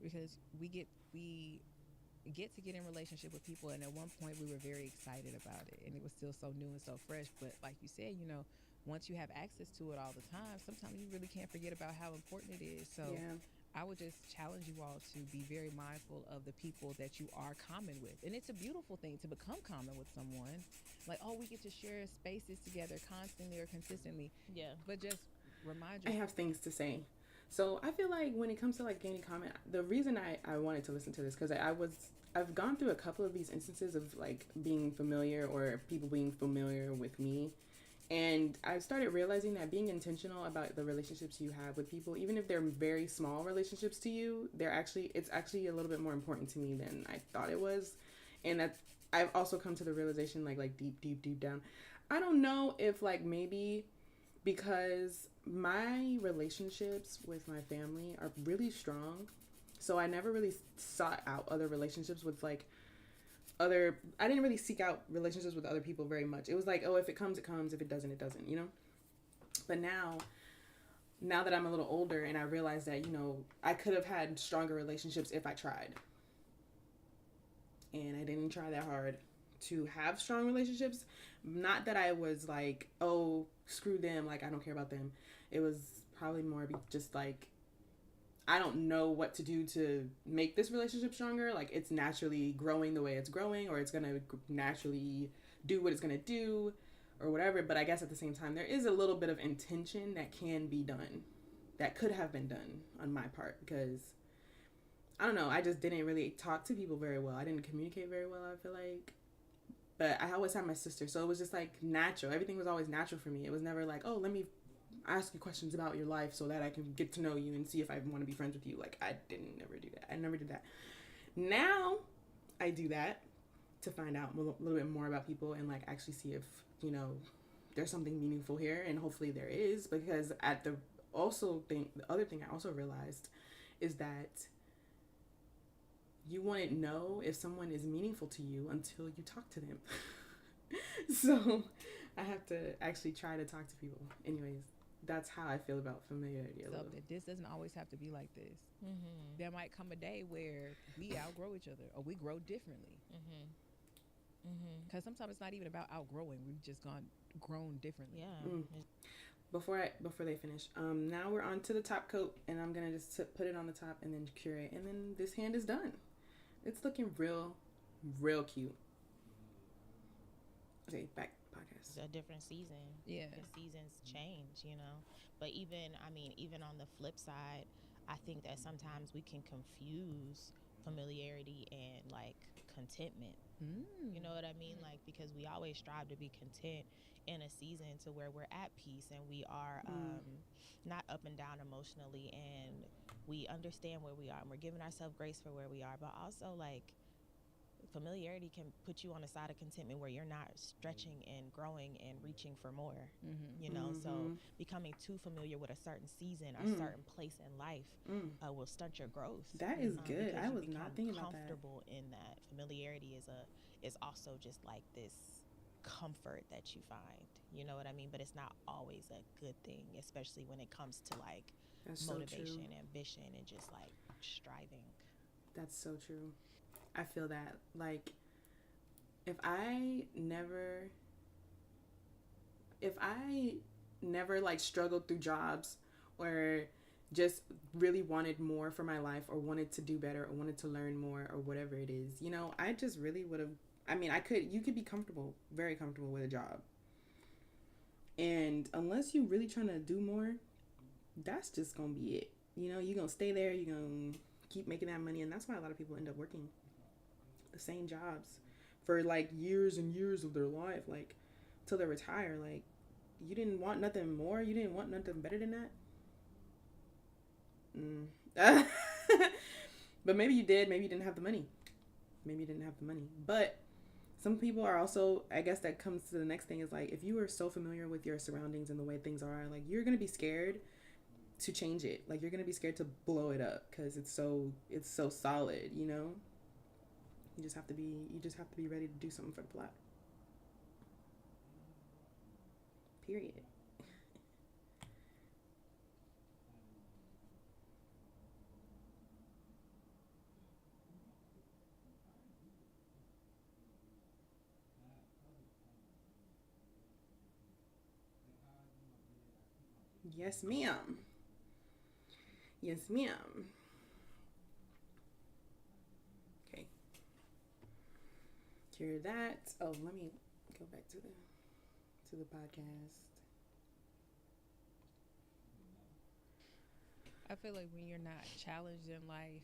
because we get to get in relationship with people, and at one point we were very excited about it and it was still so new and so fresh, but like you said, you know, once you have access to it all the time, sometimes you really can't forget about how important it is. So Yeah. I would just challenge you all to be very mindful of the people that you are common with. And it's a beautiful thing to become common with someone. Like, oh, we get to share spaces together constantly or consistently. Yeah. But just remind I yourself. have things to say. So I feel like when it comes to like gaining comment, the reason I wanted to listen to this, because I've gone through a couple of these instances of like being familiar or people being familiar with me. And I started realizing that being intentional about the relationships you have with people, even if they're very small relationships to you, it's actually a little bit more important to me than I thought it was. And that I've also come to the realization like deep down. I don't know if like maybe because my relationships with my family are really strong. So I never really sought out other relationships with like I didn't really seek out relationships with other people very much. It was like, oh, if it comes, it comes. If it doesn't, it doesn't, you know? But now that I'm a little older and I realize that, you know, I could have had stronger relationships if I tried. And I didn't try that hard to have strong relationships. Not that I was like, oh, screw them. Like, I don't care about them. It was probably more just like, I don't know what to do to make this relationship stronger. Like, it's naturally growing the way it's growing, or it's going to naturally do what it's going to do or whatever. But I guess at the same time, there is a little bit of intention that can be done, that could have been done on my part, because I don't know. I just didn't really talk to people very well. I didn't communicate very well, I feel like. But I always had my sister, so it was just like natural. Everything was always natural for me. It was never like, oh, let me ask you questions about your life so that I can get to know you and see if I want to be friends with you. Like, I didn't never do that. I never did that. Now I do that to find out a little bit more about people and like actually see if, you know, there's something meaningful here, and hopefully there is, because the other thing I also realized is that you wouldn't know if someone is meaningful to you until you talk to them. So I have to actually try to talk to people. Anyways, that's how I feel about familiarity. So that this doesn't always have to be like this. Mm-hmm. There might come a day where we outgrow each other or we grow differently. Mm-hmm. Mm-hmm. Because sometimes it's not even about outgrowing. We've just grown differently. Yeah. Mm. Before they finish, now we're on to the top coat, and I'm gonna just put it on the top and then cure it, and then this hand is done. It's looking real cute. Okay, back podcast. It's a different season. Yeah. The seasons change, you know. But even on the flip side, I think that sometimes we can confuse familiarity and like contentment. You know what I mean? Like, because we always strive to be content in a season to where we're at peace and we are not up and down emotionally, and we understand where we are and we're giving ourselves grace for where we are. But also, like, familiarity can put you on a side of contentment where you're not stretching and growing and reaching for more, you know. So becoming too familiar with a certain season or certain place in life will stunt your growth. That is good. I was not thinking about that. Comfortable in that. Familiarity is also just like this comfort that you find, you know what I mean? But it's not always a good thing, especially when it comes to like That's motivation, so true. ambition, and just like striving. That's so true. I feel that. Like, if I never like struggled through jobs or just really wanted more for my life or wanted to do better or wanted to learn more or whatever it is, you know, I just really would have, you could be comfortable, very comfortable with a job. And unless you really trying to do more, that's just going to be it. You know, you're going to stay there, you're going to keep making that money. And that's why a lot of people end up working the same jobs for like years and years of their life, like till they retire. Like, you didn't want nothing more, you didn't want nothing better than that. But maybe you did, maybe you didn't have the money, but some people are also, I guess that comes to the next thing, is like, if you are so familiar with your surroundings and the way things are, like, you're gonna be scared to change it. Like, you're gonna be scared to blow it up because it's so solid, you know. You just have to be ready to do something for the plot. Period. Yes, ma'am. Yes, ma'am. Okay. Hear that. Oh, let me go back to the podcast. I feel like when you're not challenged in life,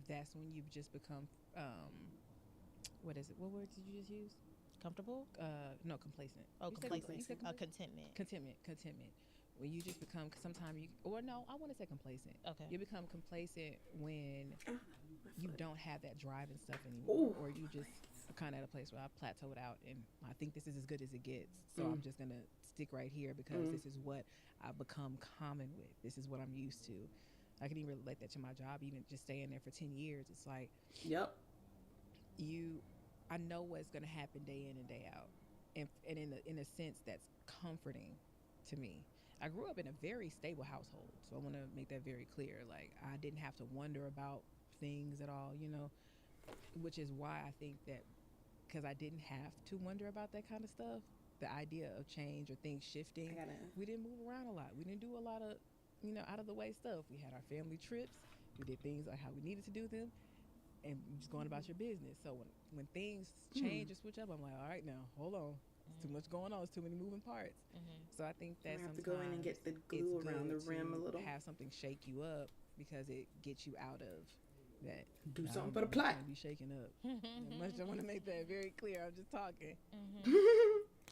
that's when you just become what is it? What word did you just use? Comfortable? No, complacent. Oh, You said complacent. you said Contentment. Contentment. When you just become, sometimes you, or no, I want to say complacent. Okay. You become complacent when you don't have that drive and stuff anymore, or you just are kind of at a place where I plateaued out and I think this is as good as it gets. So I'm just gonna stick right here because this is what I've become common with. This is what I'm used to. I can even relate that to my job, even just staying there for 10 years. It's like, Yep. I know what's going to happen day in and day out. And in a sense, that's comforting to me. I grew up in a very stable household, so I want to make that very clear. Like, I didn't have to wonder about things at all, which is why I think that because I didn't have to wonder about that kind of stuff, the idea of change or things shifting, we didn't move around a lot. We didn't do a lot of, out of the way stuff. We had our family trips. We did things like how we needed to do them, and just going about your business. So when things change or switch up, I'm like, all right, now hold on. It's too much going on. It's too many moving parts. So I think that You have to sometimes go in and get the glue around the rim a little. Have something shake you up because it gets you out of that. Do something for the plot. Be shaking up. I want to make that very clear. I'm just talking.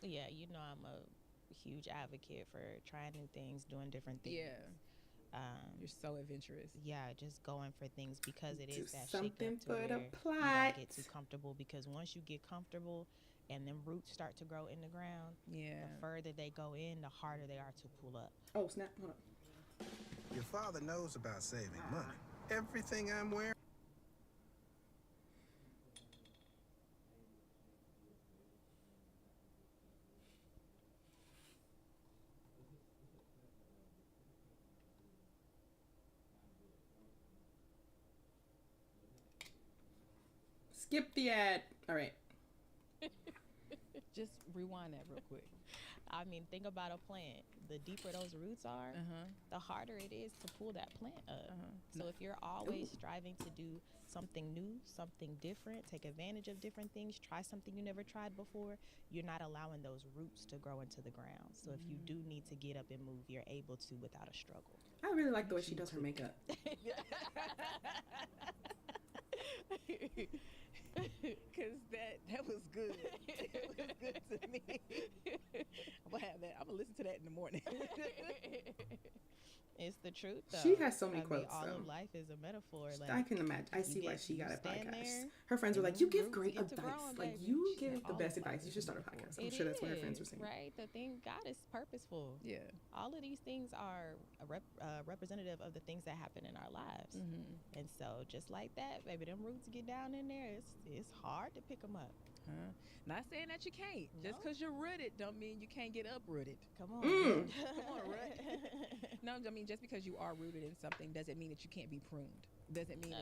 Yeah, I'm a huge advocate for trying new things, doing different things. Yeah. You're so adventurous. Yeah, just going for things because it is that something shake up to for the where plot. you don't get too comfortable, because once you get comfortable and them roots start to grow in the ground, the further they go in, the harder they are to pull up. Oh, snap. Hold on. Your father knows about saving money. Everything I'm wearing. Skip the ad. All right. Just rewind that real quick. I mean, think about a plant. The deeper those roots are, the harder it is to pull that plant up. So if you're always striving to do something new, something different, take advantage of different things, try something you never tried before, you're not allowing those roots to grow into the ground. So if you do need to get up and move, you're able to without a struggle. I really like the way she does her makeup. Because that was good. It was good to me. I'm gonna have that. I'm gonna listen to that in the morning. It's the truth, though. She has so many quotes. All of life is a metaphor. Like, I can imagine. I see why she got a stand podcast. there, Her friends were like, "You give roots great get to advice. growing, Like baby." you She give said the all best of advice. life You should is start a a metaphor. podcast." I'm sure that's what her friends were saying. Right? The thing, God is purposeful. Yeah. All of these things are representative of the things that happen in our lives. And so just like that, baby, them roots get down in there. It's hard to pick them up. Not saying that you can't. Just because you're rooted don't mean you can't get uprooted. Come on. Mm. Come on, right? No, I mean, just because you are rooted in something doesn't mean that you can't be pruned. Doesn't mean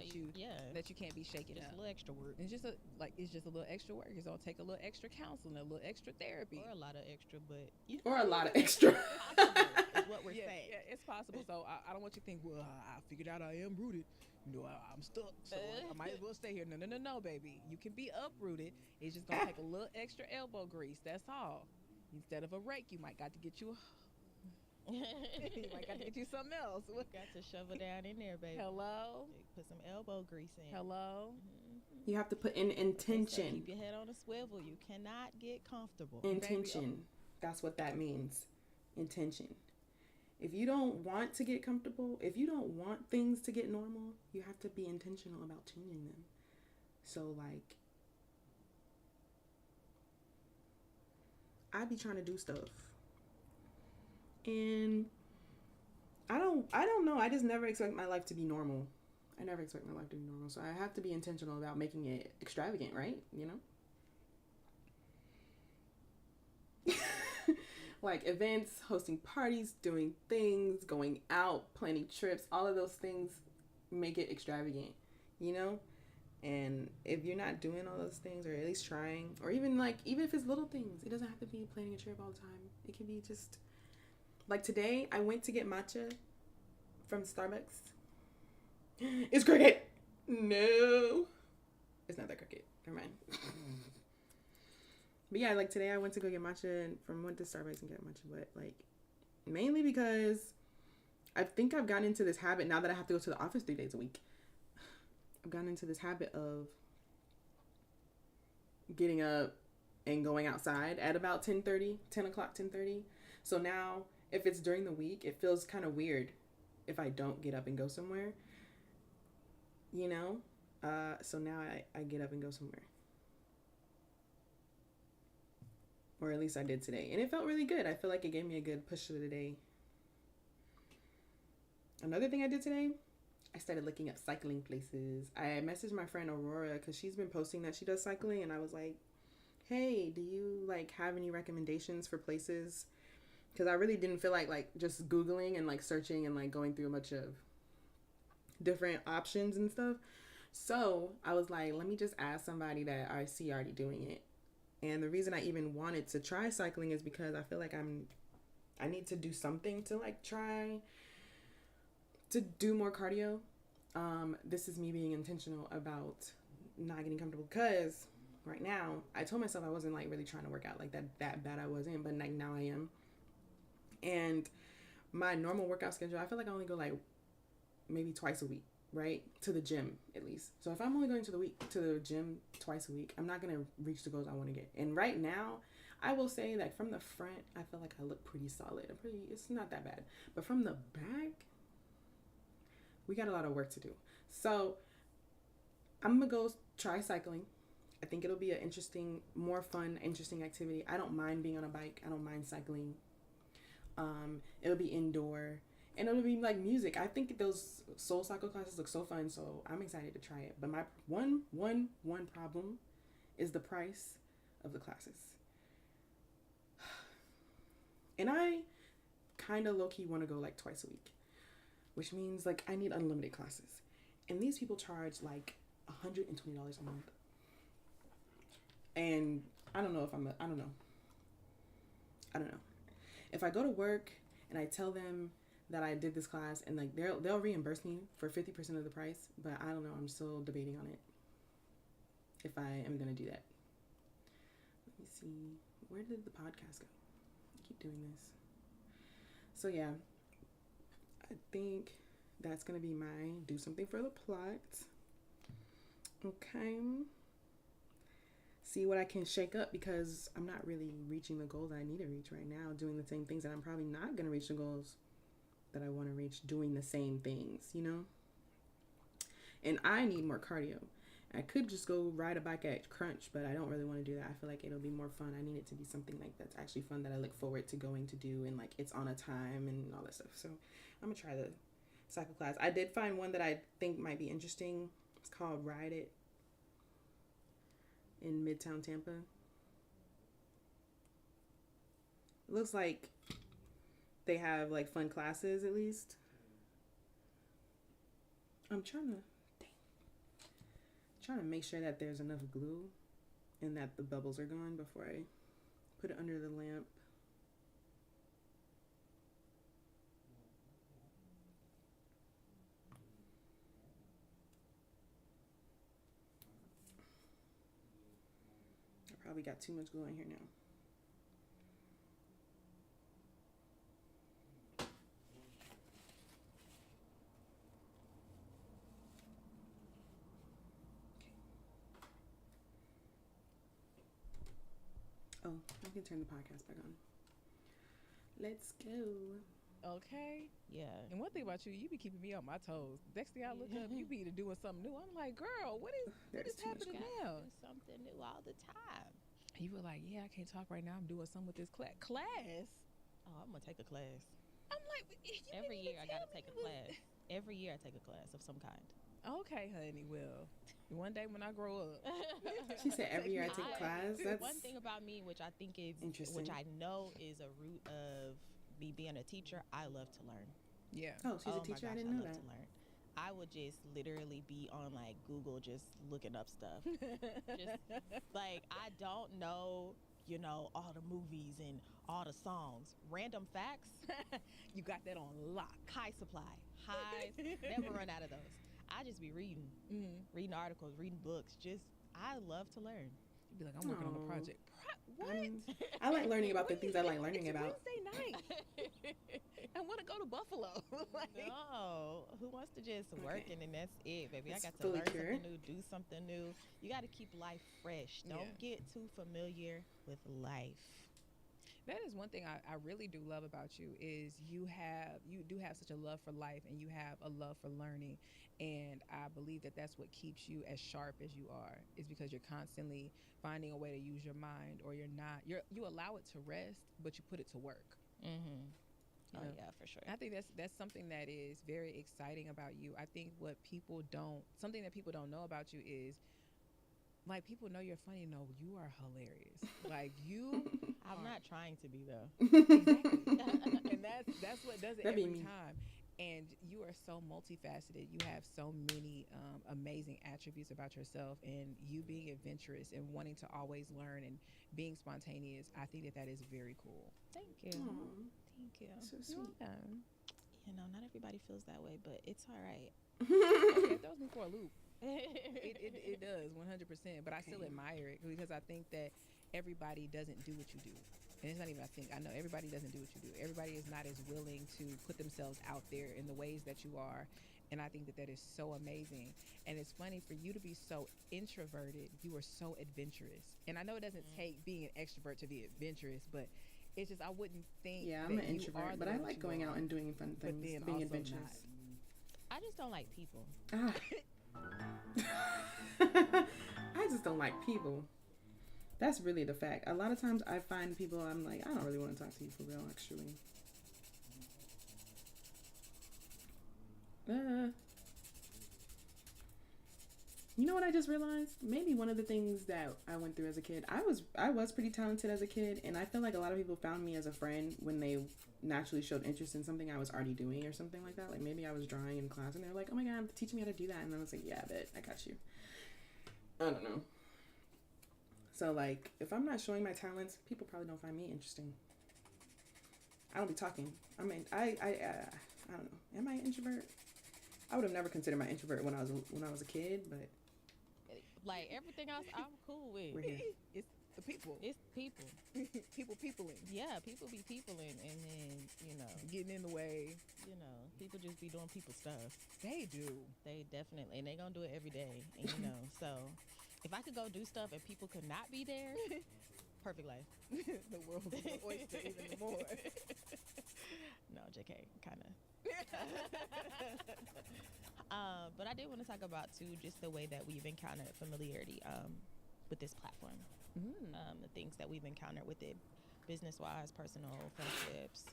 that you can't be shaken Just up. a little extra work. It's just a little extra work. It's gonna take a little extra counseling, a little extra therapy, Or a lot of extra, but Or a lot of extra. is what we're saying. Yeah, it's possible. So I don't want you to think, well, I figured out I am rooted. I'm stuck, so I might as well stay here. No, baby. You can be uprooted. It's just gonna take a little extra elbow grease. That's all. Instead of a rake, you might got to get you something else. Got to shovel down in there, baby. Hello. Put some elbow grease in. Hello. You have to put in So intention. keep your head on a swivel. You cannot get comfortable. Intention. That's what that means. Intention. If you don't want to get comfortable, if you don't want things to get normal, you have to be intentional about changing them. So like, I be trying to do stuff, and I don't know. I just never expect my life to be normal. I never expect my life to be normal. So I have to be intentional about making it extravagant, right? You know? Like events, hosting parties, doing things, going out, planning trips, all of those things make it extravagant, you know? And if you're not doing all those things, or at least trying, or even if it's little things, it doesn't have to be planning a trip all the time. It can be just Like today, I went to get matcha from Starbucks. It's cricket. No, it's not that cricket. Never mind. But yeah, like today I went to go get matcha and went to Starbucks and get matcha, but like mainly because I think I've gotten into this habit now that I have to go to the office 3 days a week. I've gotten into this habit of getting up and going outside at about 10 o'clock, 10:30. So now if it's during the week, it feels kind of weird if I don't get up and go somewhere, you know? So now I get up and go somewhere. Or at least I did today. And it felt really good. I feel like it gave me a good push to the day. Another thing I did today, I started looking up cycling places. I messaged my friend Aurora because she's been posting that she does cycling. And I was like, hey, do you like have any recommendations for places? Because I really didn't feel like just Googling and like searching and like going through a bunch of different options and stuff. So I was like, let me just ask somebody that I see already doing it. And the reason I even wanted to try cycling is because I feel like I need to do something to like try to do more cardio. This is me being intentional about not getting comfortable because right now I told myself I wasn't like really trying to work out like that bad I wasn't, but like now I am. And my normal workout schedule, I feel like I only go like maybe twice a week, right? To the gym at least. So if I'm only going to the gym twice a week, I'm not going to reach the goals I want to get. And right now, I will say that from the front, I feel like I look pretty solid. It's not that bad. But from the back, we got a lot of work to do. So I'm going to go try cycling. I think it'll be an more fun, interesting activity. I don't mind being on a bike. I don't mind cycling. It'll be indoor. And it'll be like music. I think those soul cycle classes look so fun, so I'm excited to try it. But my one problem is the price of the classes. And I kind of low-key want to go like twice a week, which means like I need unlimited classes. And these people charge like $120 a month. And I don't know. If I go to work and I tell them that I did this class and like they'll reimburse me for 50% of the price, but I don't know. I'm still debating on it if I am gonna do that. Let me see. Where did the podcast go? I keep doing this. So yeah, I think that's gonna be my do something for the plot. Okay. See what I can shake up because I'm not really reaching the goals I need to reach right now, doing the same things that I'm probably not gonna reach the goals that I want to reach doing the same things, you know? And I need more cardio. I could just go ride a bike at Crunch, but I don't really want to do that. I feel like it'll be more fun. I need it to be something like that's actually fun that I look forward to going to do and like it's on a time and all that stuff. So I'm gonna try the cycle class. I did find one that I think might be interesting. It's called Ride It in Midtown Tampa. It looks like they have like fun classes at least. I'm trying to make sure that there's enough glue and that the bubbles are gone before I put it under the lamp. I probably got too much glue in here now. Oh, I can turn the podcast back on. Let's go. Okay. Yeah. And one thing about you, you be keeping me on my toes. Next thing I look up, you be doing something new. I'm like, girl, what is too much happening Gotta now? do something new all the time. You were like, yeah, I can't talk right now. I'm doing something with this class. Oh, I'm gonna take a class. I'm like, Every year I gotta take a class. Every year I take a class of some kind. Okay, honey. Well, one day when I grow up. She said every year I take a class. That's One thing about me, which I think is, interesting. which I know is a root of me being a teacher, I love to learn. Yeah. Oh, she's a my teacher. I gosh, didn't know love that. to learn. I would just literally be on like Google just looking up stuff. Just like I don't know you know, all the movies and all the songs. Random facts, You got that on lock. high supply, never run out of those. I just be reading, reading articles, reading books. Just, I love to learn. You'd be like, I'm working on Aw. a project. What? I like learning about the things I like learning It's about. Wednesday night. I want to go to Buffalo. Like, No, who wants to just work and then that's it, baby? That's I got to fully learn true. something new, do something new. You got to keep life fresh. Don't get too familiar with life. that is one thing I really do love about you is you do have such a love for life and you have a love for learning, and I believe that that's what keeps you as sharp as you are, is because you're constantly finding a way to use your mind, or you allow it to rest but you put it to work. Mm-hmm. You Oh know? yeah, for sure. I think that's something that is very exciting about you. I think something that people don't know about you is, like, people know you're funny. No, you are hilarious. Like, you I'm are- not trying to be though. Exactly. And that's what does it That'd be every me. time. And you are so multifaceted. You have so many amazing attributes about yourself, and you being adventurous and wanting to always learn and being spontaneous. I think that is very cool. Thank you. Aw, Thank you. so sweet. You know, not everybody feels that way, but it's all right. Okay, it throws me for a loop. It does 100%, but I still Okay. admire it because I think that everybody doesn't do what you do. And it's not even I know everybody doesn't do what you do. Everybody is not as willing to put themselves out there in the ways that you are. And I think that is so amazing. And it's funny for you to be so introverted. You are so adventurous. And I know it doesn't take being an extrovert to be adventurous, but it's just I wouldn't think Yeah, that I'm an you introvert, are the but I way that like you going are, out and doing fun but things, then being also adventurous. I just don't like people. Ah. I just don't like people. That's really the fact. A lot of times I find people, I'm like, I don't really want to talk to you for real, actually. You know what I just realized? Maybe one of the things that I went through as a kid, I was pretty talented as a kid, and I feel like a lot of people found me as a friend when they naturally showed interest in something I was already doing or something like that. Like maybe I was drawing in class and they're like, oh my god, teach me how to do that. And I was like, yeah, I bet, I got you. I don't know. So like, if I'm not showing my talents, people probably don't find me interesting. I don't be talking. I mean, I don't know. Am I an introvert? I would have never considered my introvert when I was a kid, but Like everything else, I'm cool with. we're here. It's the people. It's people. peopling. Yeah, people be peopling, and then you know, Getting in the way. people just be doing people stuff. They do. They definitely, and they gonna do it every day. And you know, so if I could go do stuff and people could not be there, perfect life. The world is an oyster even more. No, JK, kind of. But I did want to talk about too, just the way that we've encountered familiarity with this platform. The things that we've encountered with it, business-wise, personal, friendships.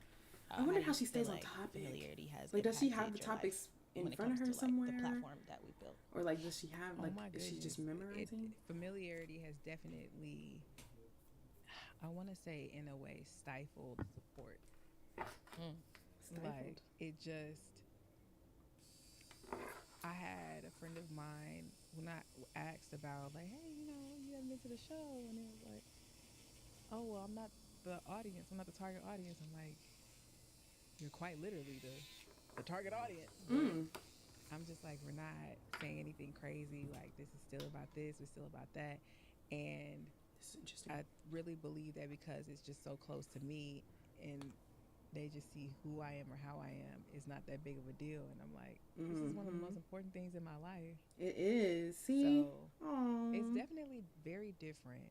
I wonder how do she you feel stays on like topic. Familiarity has Like, does she have impacted the your life topics in when it front of comes her to, somewhere? Like, the platform that we built. Or like, does she have Oh like, my is she just goodness. memorizing? Familiarity has definitely, I want to say in a way, stifled support. Like, it just, I had a friend of mine when I asked about, like, hey, you haven't been to the show, and it was like, oh, well, I'm not the audience, I'm not the target audience. I'm like, you're quite literally the target audience. I'm just like, we're not saying anything crazy, like, this is still about this, it's still about that. And This is interesting. I really believe that because it's just so close to me and they just see who I am or how I am, it's not that big of a deal. And I'm like, this is one of the most important things in my life. It is. See? So Aww. it's definitely very different.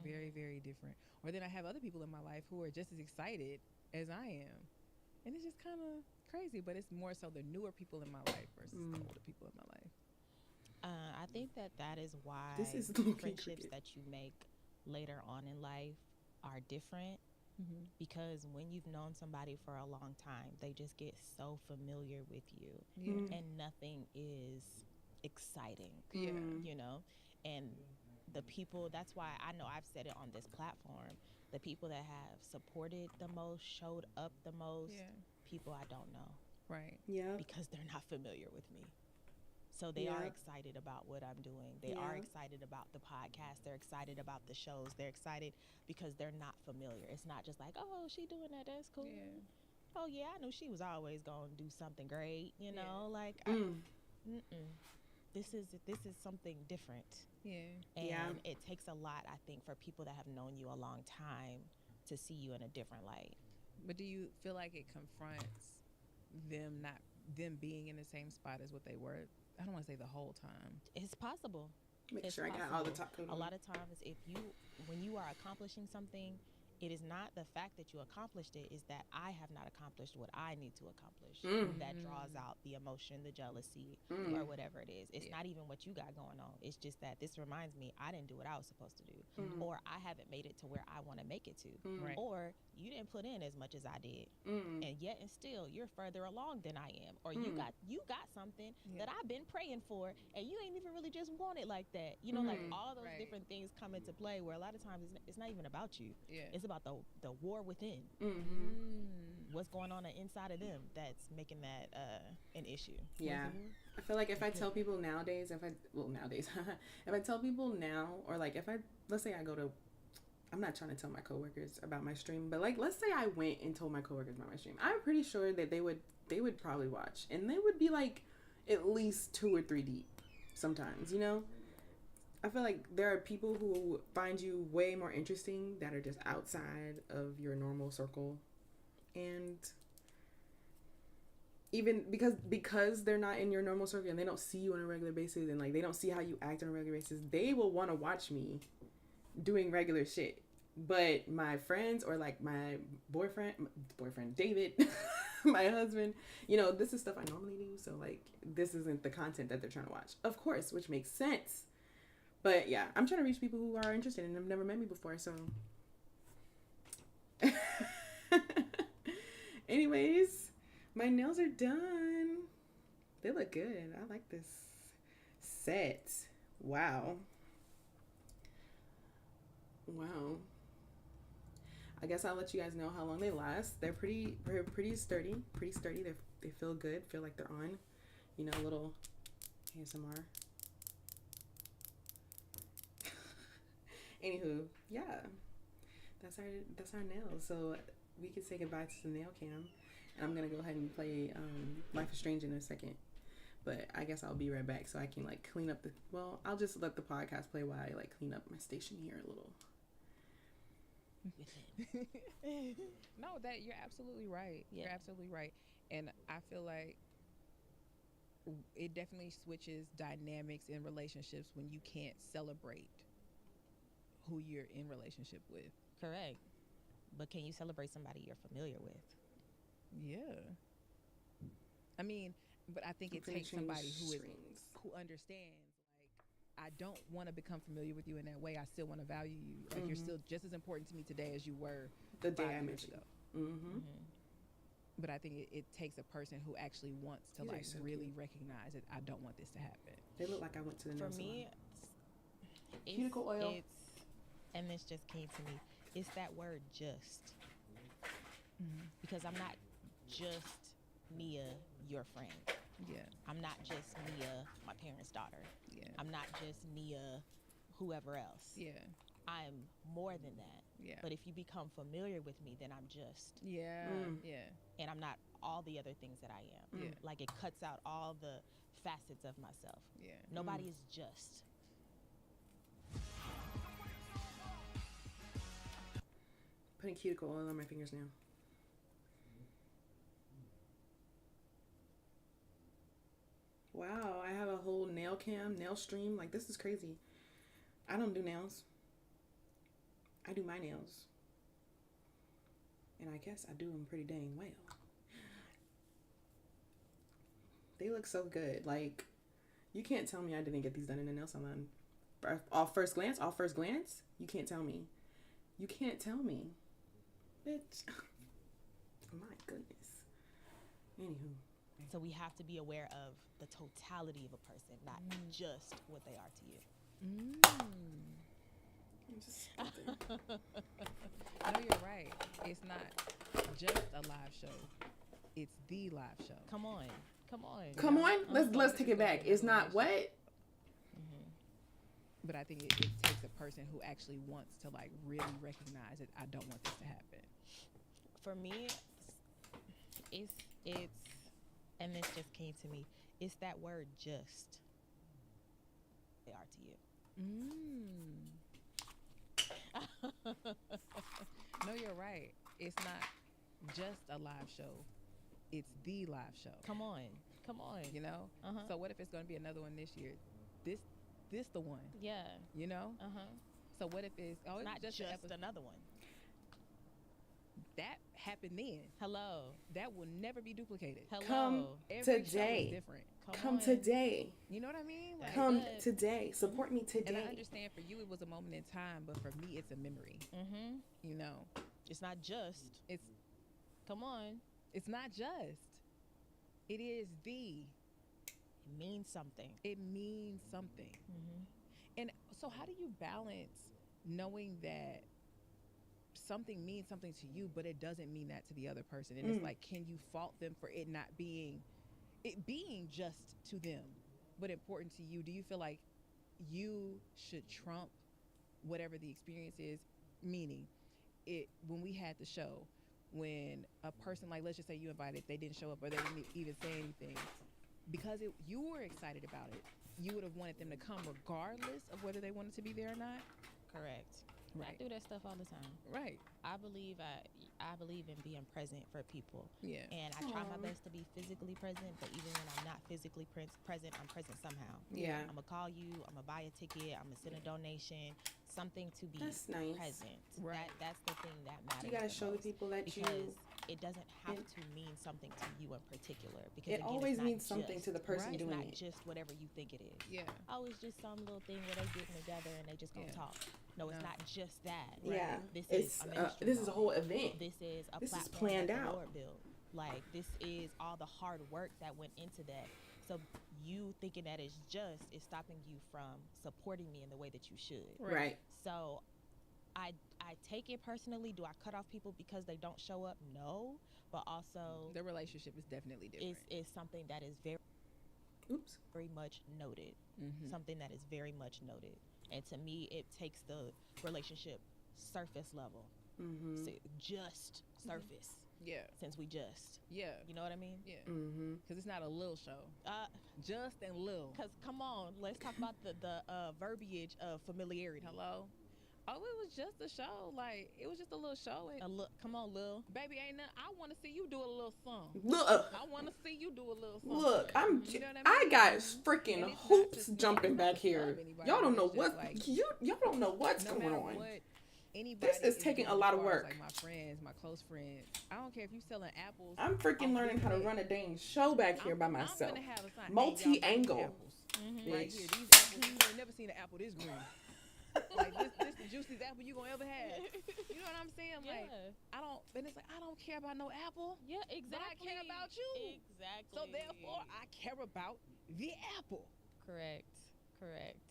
Very, very different. Or then I have other people in my life who are just as excited as I am. And it's just kind of crazy, but it's more so the newer people in my life versus the older people in my life. I think that is why This is low-key friendships cricket. that you make later on in life are different. Because when you've known somebody for a long time, they just get so familiar with you, and nothing is exciting. You know, and the people. That's why I know I've said it on this platform. The people that have supported the most, showed up the most, people I don't know, Right. Yeah. because they're not familiar with me. So they are Yeah. excited about what I'm doing. They are Yeah. excited about the podcast. They're excited about the shows. They're excited because they're not familiar. It's not just like, oh, she doing that. That's cool. Yeah. Oh yeah, I knew she was always gonna do something great. You know, like this is something different. Yeah. And Yeah. it takes a lot, I think, for people that have known you a long time to see you in a different light. But do you feel like it confronts them being in the same spot as what they were? I don't want to say the whole time. It's possible. Make It's sure I got all the possible. top coat A on. lot of times, when you are accomplishing something, it is not the fact that you accomplished it, is that I have not accomplished what I need to accomplish. That draws out the emotion, the jealousy, or whatever it is. It's not even what you got going on. It's just that this reminds me I didn't do what I was supposed to do, or I haven't made it to where I want to make it to, Right. or you didn't put in as much as I did, and yet and still you're further along than I am, or you got something that I've been praying for, and you ain't even really just want it like that. You know, like all those Right. different things come into play where a lot of times it's not even about you. Yeah. It's about the war within. What's going on inside of them that's making that an issue. Yeah. I feel like if I tell people nowadays, if I tell people now, or like let's say I go to, I'm not trying to tell my coworkers about my stream, but like, let's say I went and told my coworkers about my stream. I'm pretty sure that they would probably watch, and they would be like at least 2 or 3 deep sometimes, you know? I feel like there are people who find you way more interesting that are just outside of your normal circle. And even because they're not in your normal circle and they don't see you on a regular basis, and like they don't see how you act on a regular basis, they will want to watch me doing regular shit. But my friends, or like my boyfriend David, my husband, you know, this is stuff I normally do, so like this isn't the content that they're trying to watch, of course, which makes sense. But yeah, I'm trying to reach people who are interested and have never met me before, so anyways, my nails are done. They look good. I like this set. Wow. I guess I'll let you guys know how long they last. They're pretty sturdy. They feel good. Feel like they're on. You know, a little ASMR. Anywho, yeah. That's our nails. So we can say goodbye to the nail cam. And I'm gonna go ahead and play Life is Strange in a second. But I guess I'll be right back so I can like clean up I'll just let the podcast play while I like clean up my station here a little. No, that you're absolutely right. Yeah. You're absolutely right. And I feel like it definitely switches dynamics in relationships when you can't celebrate who you're in relationship with. Correct. But can you celebrate somebody you're familiar with? Yeah. I mean, but I think it takes somebody who understands, like, I don't want to become familiar with you in that way. I still want to value you. Like, you're still just as important to me today as you were The day 5 I years met you. ago. But I think it takes a person who actually wants to These are like so really cute. recognize that I don't want this to happen. They look like I went to the nail For me, salon. Cuticle oil. And this just came to me. It's that word just. Because I'm not just Nia, your friend. Yeah. I'm not just Nia, my parents' daughter. Yeah. I'm not just Nia, whoever else. Yeah. I'm more than that. Yeah. But if you become familiar with me, then I'm just. Yeah. Yeah. And I'm not all the other things that I am. Yeah. Like, it cuts out all the facets of myself. Yeah. Nobody is just. Putting cuticle oil on my fingers now. Wow, I have a whole nail stream. Like, this is crazy. I don't do nails. I do my nails. And I guess I do them pretty dang well. They look so good. Like, you can't tell me I didn't get these done in a nail salon. Off first glance, you can't tell me. You can't tell me. Bitch. My goodness. Anywho. So we have to be aware of the totality of a person, not just what they are to you. No, you're right. It's not just a live show. It's the live show. Come on. Come on. Come on, let's What if take it's it back. gonna be It's another not what? But I think it takes a person who actually wants to like really recognize that I don't want this to happen. For me, it's and this just came to me. It's that word just. They are to you. No, you're right. It's not just a live show. It's the live show. Come on. You know? Uh-huh. So what if it's going to be another one this year? This the one. Yeah. You know? Uh-huh. So what if it's It's it's not just an episode another one. that happened then. Hello. That will never be duplicated. Hello. Come Every show is today. different. Come on. today. You know what I mean? Like, Come good. today. Support me and I today. understand for you it was a moment in time, but for me it's a memory. Mm-hmm. You know, It's not just. it's Come on. it's not just. It is the. It means something. It means something. Mm-hmm. And so, how do you balance knowing that something means something to you, but it doesn't mean that to the other person? And it's like, can you fault them for it not being, it being just to them, but important to you? Do you feel like you should trump whatever the experience is? Meaning, when we had the show, when a person, like, let's just say you invited, they didn't show up or they didn't even say anything, because you were excited about it, you would have wanted them to come regardless of whether they wanted to be there or not. Correct. Right. I do that stuff all the time. Right. I believe in being present for people. Yeah. And I try my Aw. best to be physically present, but even when I'm not physically present, I'm present somehow. Yeah. I'm going to call you, I'm going to buy a ticket, I'm going to send a donation, something to be That's nice. present. Right. That's the thing that matters. You gotta the show the most, people that because you. it doesn't have it- to mean something to you in particular. Because It again, always it's not means something just- to the person It's doing not it. just whatever you think it is. Yeah. Oh, it's just some little thing where they getting together and they just gonna Yeah. talk. No, it's No. not just that. Yeah. This It's is a ministry this is a hall. whole event. This is a This is platform planned that the out. Lord built. Like, this is all the hard work that went into that. So you thinking that it's just is stopping you from supporting me in the way that you should. Right. So I take it personally. Do I cut off people because they don't show up? No. But also The relationship is definitely different. is something that is very, Oops. very much noted. Mhm. Something that is very much noted. And to me, it takes the relationship surface level. Mm-hmm. So just surface, Yeah. since we just. Yeah. You know what I mean? Yeah. Mm-hmm. Because it's not a little show. Just and little. Because come on, let's talk about the verbiage of familiarity. Hello? Oh, it was just a show. Like, it was just a little show. And Come on, Lil. baby, ain't nothing. I want to see you do a little song. Look. I want to see you do a little song. Look, You know what I mean? got And freaking it's not hoops just me, jumping it's not back to here. love anybody, Y'all don't know it's what just like- y'all don't know what's No going matter on. what anybody This is taking a doing lot of as far as, work. Like my friends, my close friends. I don't care if you selling apples. I'm freaking learning how to run a dang show back here by myself. I'm gonna have a sign. Multi-angle. Hey, y'all, these apples right Bitch. here. These apples, you ain't never seen an apple this green. Like this the juiciest apple you gonna ever have. You know what I'm saying? Like I don't. And it's like I don't care about no apple. Yeah, But exactly. I care about you. Exactly. So therefore, I care about the apple. Correct.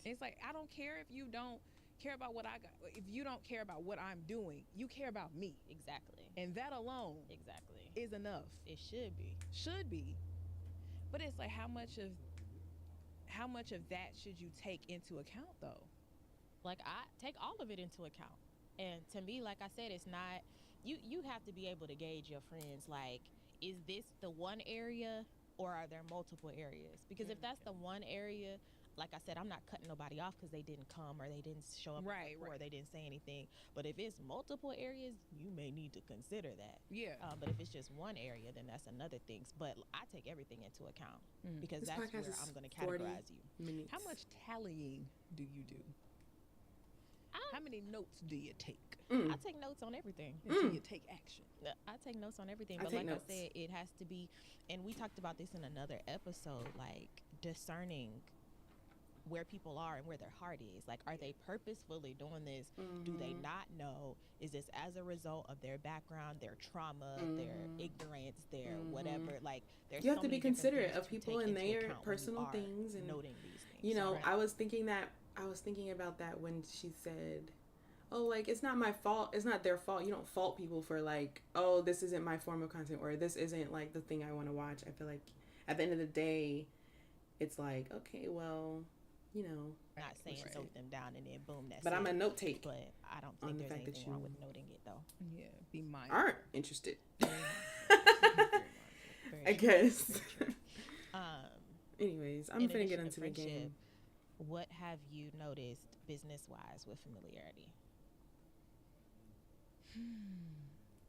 It's like I don't care if you don't care about what I got. If you don't care about what I'm doing, you care about me, Exactly. and that alone Exactly. is enough. It should be. Should be. But it's like how much of that should you take into account though? Like, I take all of it into account. And to me, like I said, it's not, you have to be able to gauge your friends. Like, is this the one area or are there multiple areas? Because if that's the one area, like I said, I'm not cutting nobody off because they didn't come or they didn't show up Right, or right. they didn't say anything. But if it's multiple areas, you may need to consider that. Yeah. But if it's just one area, then that's another thing. But I take everything into account because This that's podcast where is I'm going to 40 categorize you. minutes. How much tallying do you do? How many notes do you take I take notes on everything. until you take action? I take notes on everything, I but take like notes. I said, it has to be, and we talked about this in another episode, like discerning where people are and where their heart is. Like, are they purposefully doing this? Do they not know? Is this as a result of their background, their trauma, their ignorance, their whatever? Like, there's You have so to be many different considerate things of to people take and into their account when you personal are things and noting these things. You know, Right. I was thinking about that when she said, oh, like, it's not my fault. It's not their fault. You don't fault people for, like, oh, this isn't my form of content or this isn't, like, the thing I want to watch. I feel like at the end of the day, it's like, okay, well, you know. Not saying Right. note them down and then boom, that's But it. I'm a note take. But I don't on think the there's fact that anything wrong you- with noting it though. Yeah, be mindful. Aren't interested. Very mindful. Very I true. guess. Very true. Anyways, I'm in finna addition get to into the game. friendship, what have you noticed business-wise with familiarity?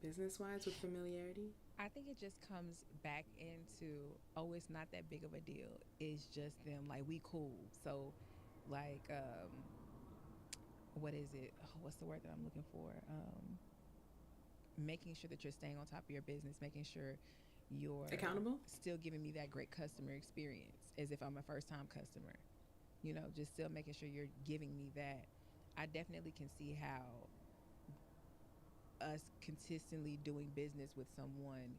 Business wise with familiarity. I think it just comes back into, oh, it's not that big of a deal. It's just them, like, we cool. So, like, what is it? Oh, what's the word that I'm looking for? Making sure that you're staying on top of your business, making sure you're Accountable? still giving me that great customer experience as if I'm a first time customer. You know, just still making sure you're giving me that. I definitely can see how us consistently doing business with someone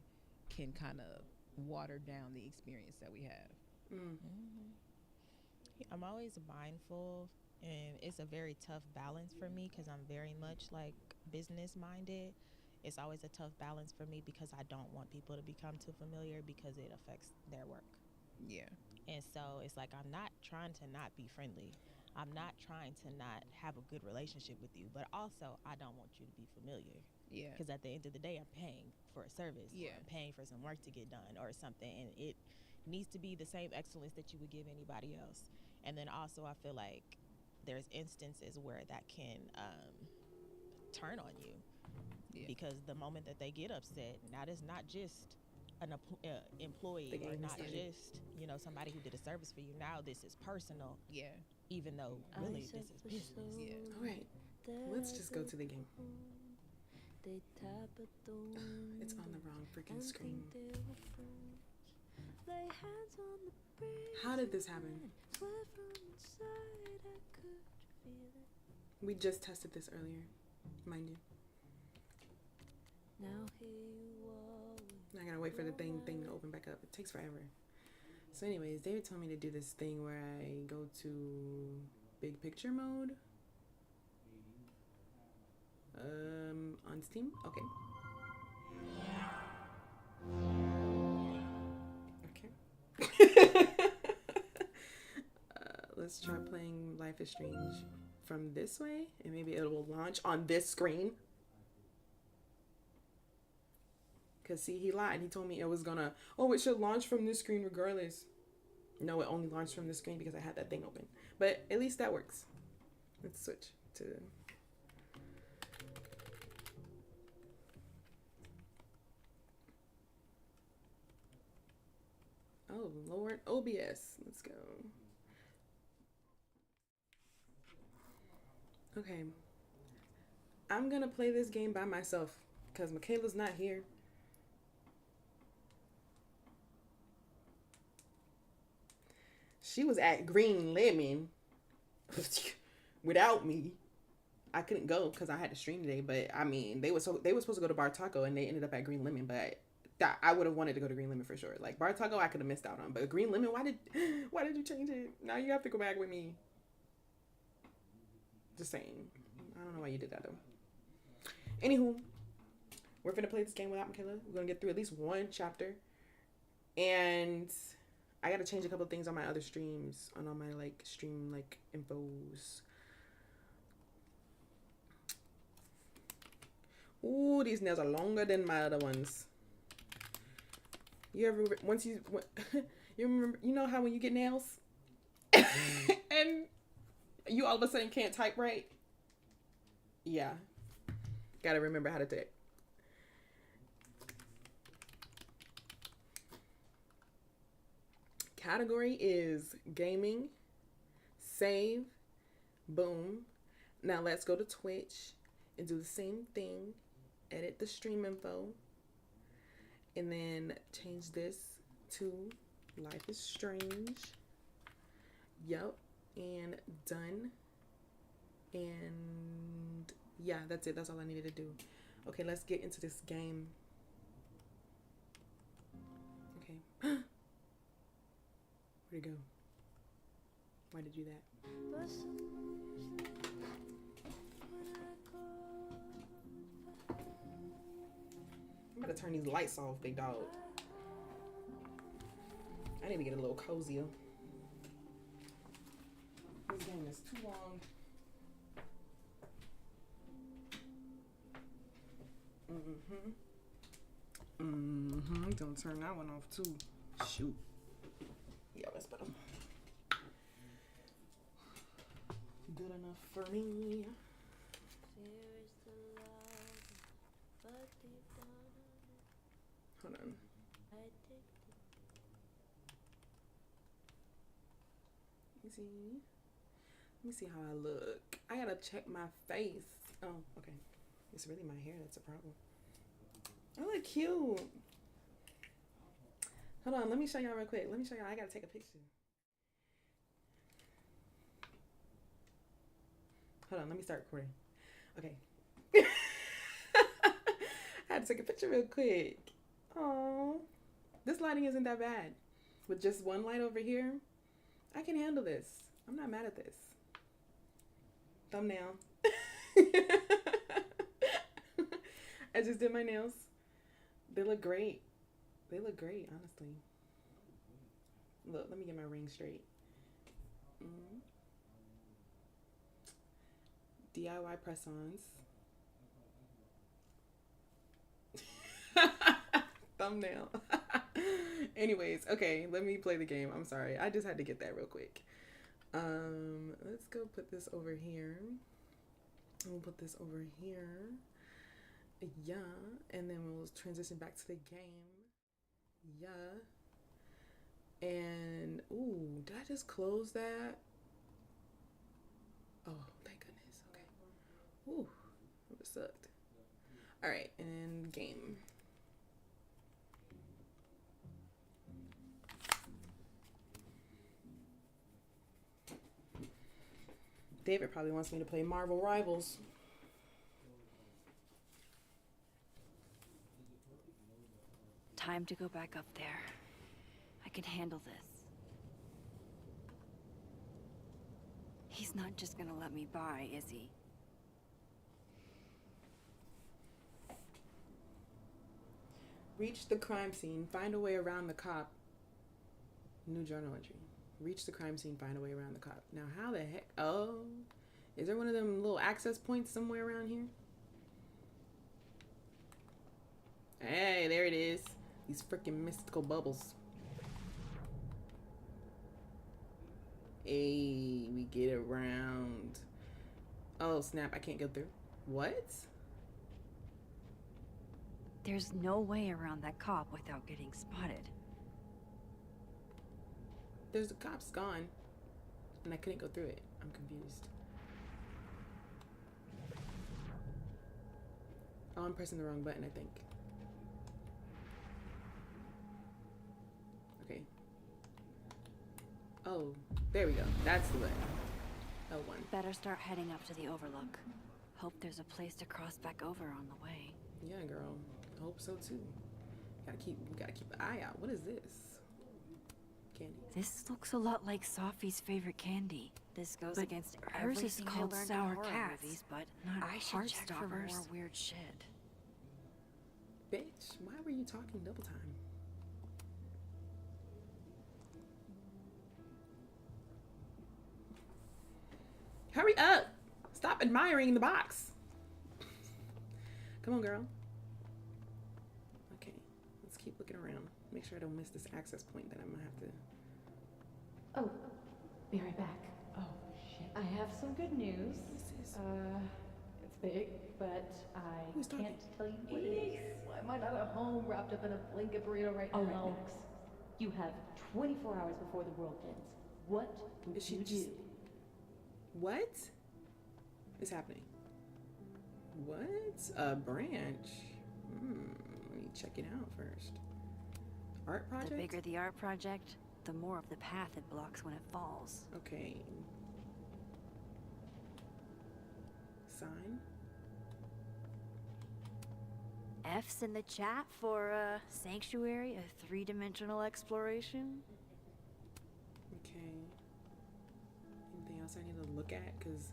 can kind of water down the experience that we have. I'm always mindful, and it's a very tough balance for me because I'm very much like business minded. It's always a tough balance for me because I don't want people to become too familiar because it affects their work. Yeah. And so it's like I'm not trying to not be friendly. I'm not trying to not have a good relationship with you, but also I don't want you to be familiar. Yeah. Because at the end of the day, I'm paying for a service. Yeah. Or I'm paying for some work to get done or something. And it needs to be the same excellence that you would give anybody else. And then also I feel like there's instances where that can turn on you. Yeah. Because the moment that they get upset, now it's not just an employee The or game not started. just, you know, somebody who did a service for you. Now this is personal, Yeah. even though really this is business. Yeah. All right, let's just go to the game. They tap at the It's on the wrong freaking and screen. think they were friends. Lay hands on the breeze. How did this happen? Swear from inside I could feel it. We just tested this earlier, mind you. Now here you are with I gotta wait for the thing to open back up. It takes forever. So anyways, David told me to do this thing where I go to big picture mode. On Steam? Okay. Okay. Let's try playing Life is Strange from this way, and maybe it will launch on this screen. Cause see, he lied. He told me it was gonna, it should launch from this screen regardless. No, it only launched from this screen because I had that thing open. But at least that works. Let's switch to. Oh Lord, OBS. Let's go. Okay. I'm gonna play this game by myself because Michaela's not here. She was at Green Lemon without me. I couldn't go because I had to stream today. But I mean, they were supposed to go to Bar Taco and they ended up at Green Lemon. But I would have wanted to go to Green Lemon for sure. Like Bar Taco, I could have missed out on. But Green Lemon, why did you change it? Now you have to go back with me. Just saying. I don't know why you did that though. Anywho, we're gonna play this game without Michaela. We're gonna get through at least one chapter, and I gotta change a couple of things on my other streams, on all my stream infos. Ooh, these nails are longer than my other ones. You ever you remember, you know how when you get nails and you all of a sudden can't type right? Yeah. Gotta remember how to type. Category is gaming. Save. Boom. Now let's go to Twitch and do the same thing. Edit the stream info. And then change this to Life is Strange. Yup. And done. And yeah, that's it. That's all I needed to do. Okay, let's get into this game. Okay. Where'd it go? Why did you do that? but some reason when I go I'm gonna turn these lights off, big dog. need to get a little cozier. This game is too long. Don't turn that one off too. Shoot. Yeah, that's better. Good enough for me. Hold on. Let me see how I look. I gotta check my face. Oh, okay. It's really my hair that's a problem. I look cute. Hold on, let me show y'all real quick. Let me show y'all. I gotta take a picture. Hold on, let me start recording. Okay. I had to take a picture real quick. Oh, this lighting isn't that bad. With just one light over here, I can handle this. I'm not mad at this. Thumbnail. I just did my nails. They look great. They look great, honestly. Look, let me get my ring straight. DIY press-ons. Thumbnail. Anyways, okay, let me play the game. I'm sorry. I just had to get that real quick. Let's go put this over here. We'll put this over here. Yeah, and then we'll transition back to the game. Yeah. And, ooh, did I just close that? Oh, thank goodness. Okay. Ooh, that would sucked. All right, and game. David probably wants me to play Marvel Rivals. Time to go back up there. I can handle this. He's not just gonna let me by, is he? Reach the crime scene. Find a way around the cop. New journal entry. Reach the crime scene. Find a way around the cop. Now, how the heck? Oh, is there one of them little access points somewhere around here? Hey, there it is. These freaking mystical bubbles. Hey, we get around. Oh, snap. I can't go through. What? There's no way around that cop without getting spotted. There's the cops gone. And I couldn't go through it. I'm confused. Oh, I'm pressing the wrong button, I think. Okay. Oh, there we go. That's the button. L1. Better start heading up to the overlook. Hope there's a place to cross back over on the way. Yeah, girl. I hope so too. We gotta keep an eye out. What is this? Candy. This looks a lot like Sophie's favorite candy. This goes against hers is called Sour Cats, movies, but not I should check for more weird shit. Bitch, why were you talking double time? Hurry up! Stop admiring the box. Come on, girl. Okay, let's keep looking around. Make sure I don't miss this access point that I'm gonna have to. Oh, be right back. Oh, shit. I have some good news. It's big, but I can't tell you what it is. Why am I not at home wrapped up in a blanket burrito right now? All right, Max. You have 24 hours before the world ends. What would you do? What is happening? What? A branch? Let me check it out first. Art project? The bigger the art project, the more of the path it blocks when it falls. Okay. Sign? F's in the chat for Sanctuary, a 3-dimensional exploration. Okay. Anything else I need to look at? Because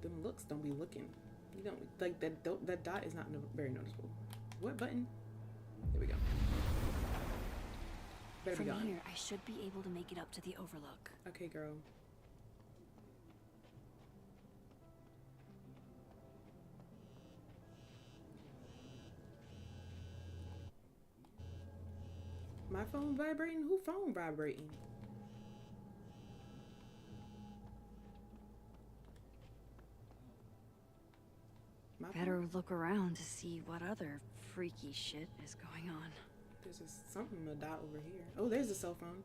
them looks don't be looking. You don't like that dot is not very noticeable. What button? There we go. Better be From gone. here, I should be able to make it up to the overlook. Okay, girl. My phone vibrating? Who phone vibrating? My Better phone? look around to see what other freaky shit is going on. There's something a dot over here. Oh, there's a cell phone.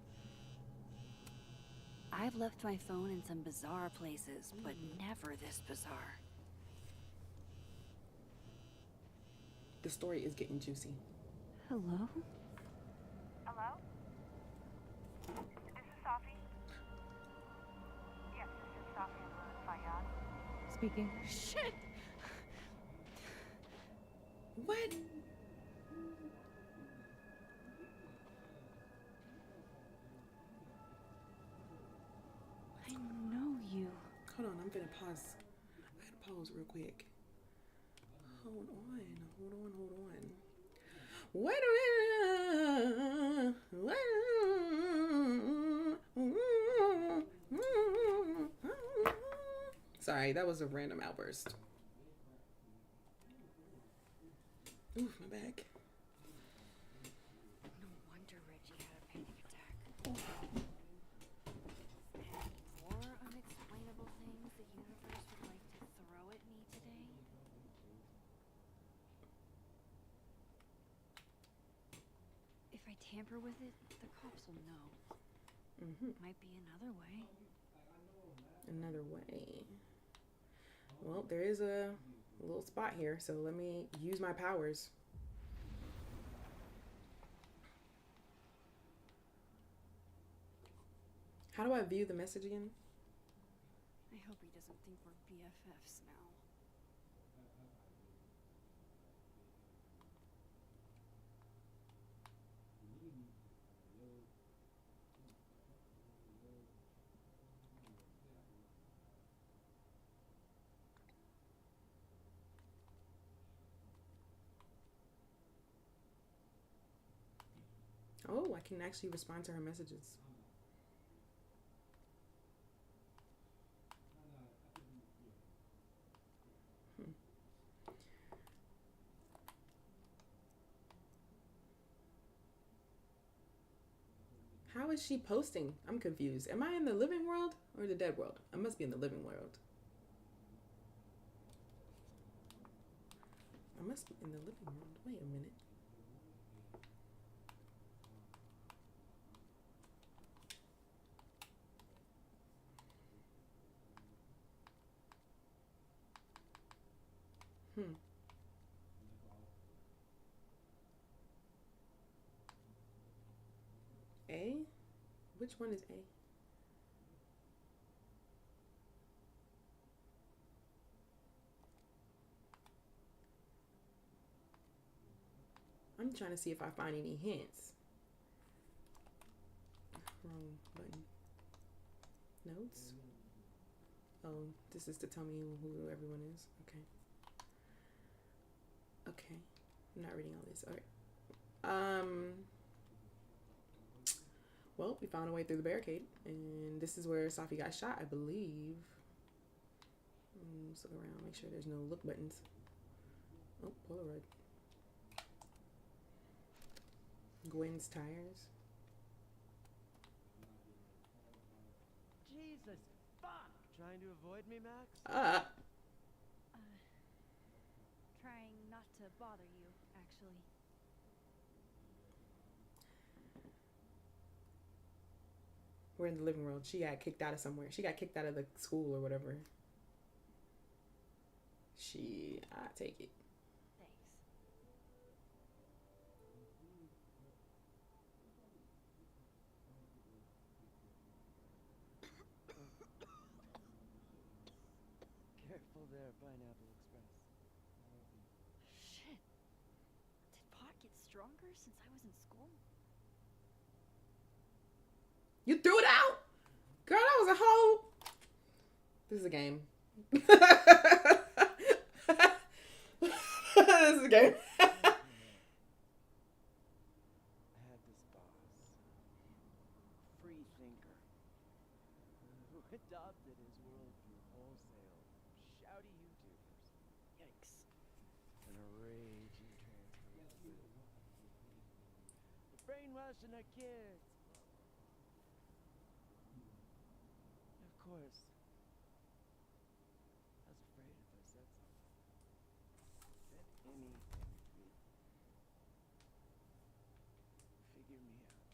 I've left my phone in some bizarre places, but never this bizarre. The story is getting juicy. Hello? Hello? This is Safi. Yes, this is Safi and Fayyad. Speaking. Shit! What? I know you. Hold on, I'm gonna pause. I gotta pause real quick. Hold on. Wait a minute. Sorry, that was a random outburst. Oof, my back. No wonder Reggie had a panic attack. More unexplainable things the universe would like to throw at me today? If I tamper with it, the cops will know. Might be another way. Another way. Well, there is a little spot here, so let me use my powers. How do I view the message again? I hope he doesn't think we're BFFs now. Oh, I can actually respond to her messages. How is she posting? I'm confused. Am I in the living world or the dead world? I must be in the living world. I must be in the living world. Wait a minute. A? Which one is A? I'm trying to see if I find any hints. Wrong button. Notes? Oh, this is to tell me who everyone is. Okay. Okay. I'm not reading all this. Alright. Well, we found a way through the barricade, and this is where Safi got shot, I believe. Let's look around, make sure there's no look buttons. Oh, Polaroid. Gwen's tires. Jesus, fuck! Trying to avoid me, Max? Trying not to bother you, actually. We're in the living world. She got kicked out of somewhere. She got kicked out of the school or whatever. I take it. Thanks. Careful there, Pineapple Express. Shit. Did pot get stronger since I was in school? You threw it out? Girl, that was a whole... This is a game. This is a game. I had this boss. in a raging transfer. We're brainwashing our kids. Of course. I was afraid if I said something, that anything would figure me out.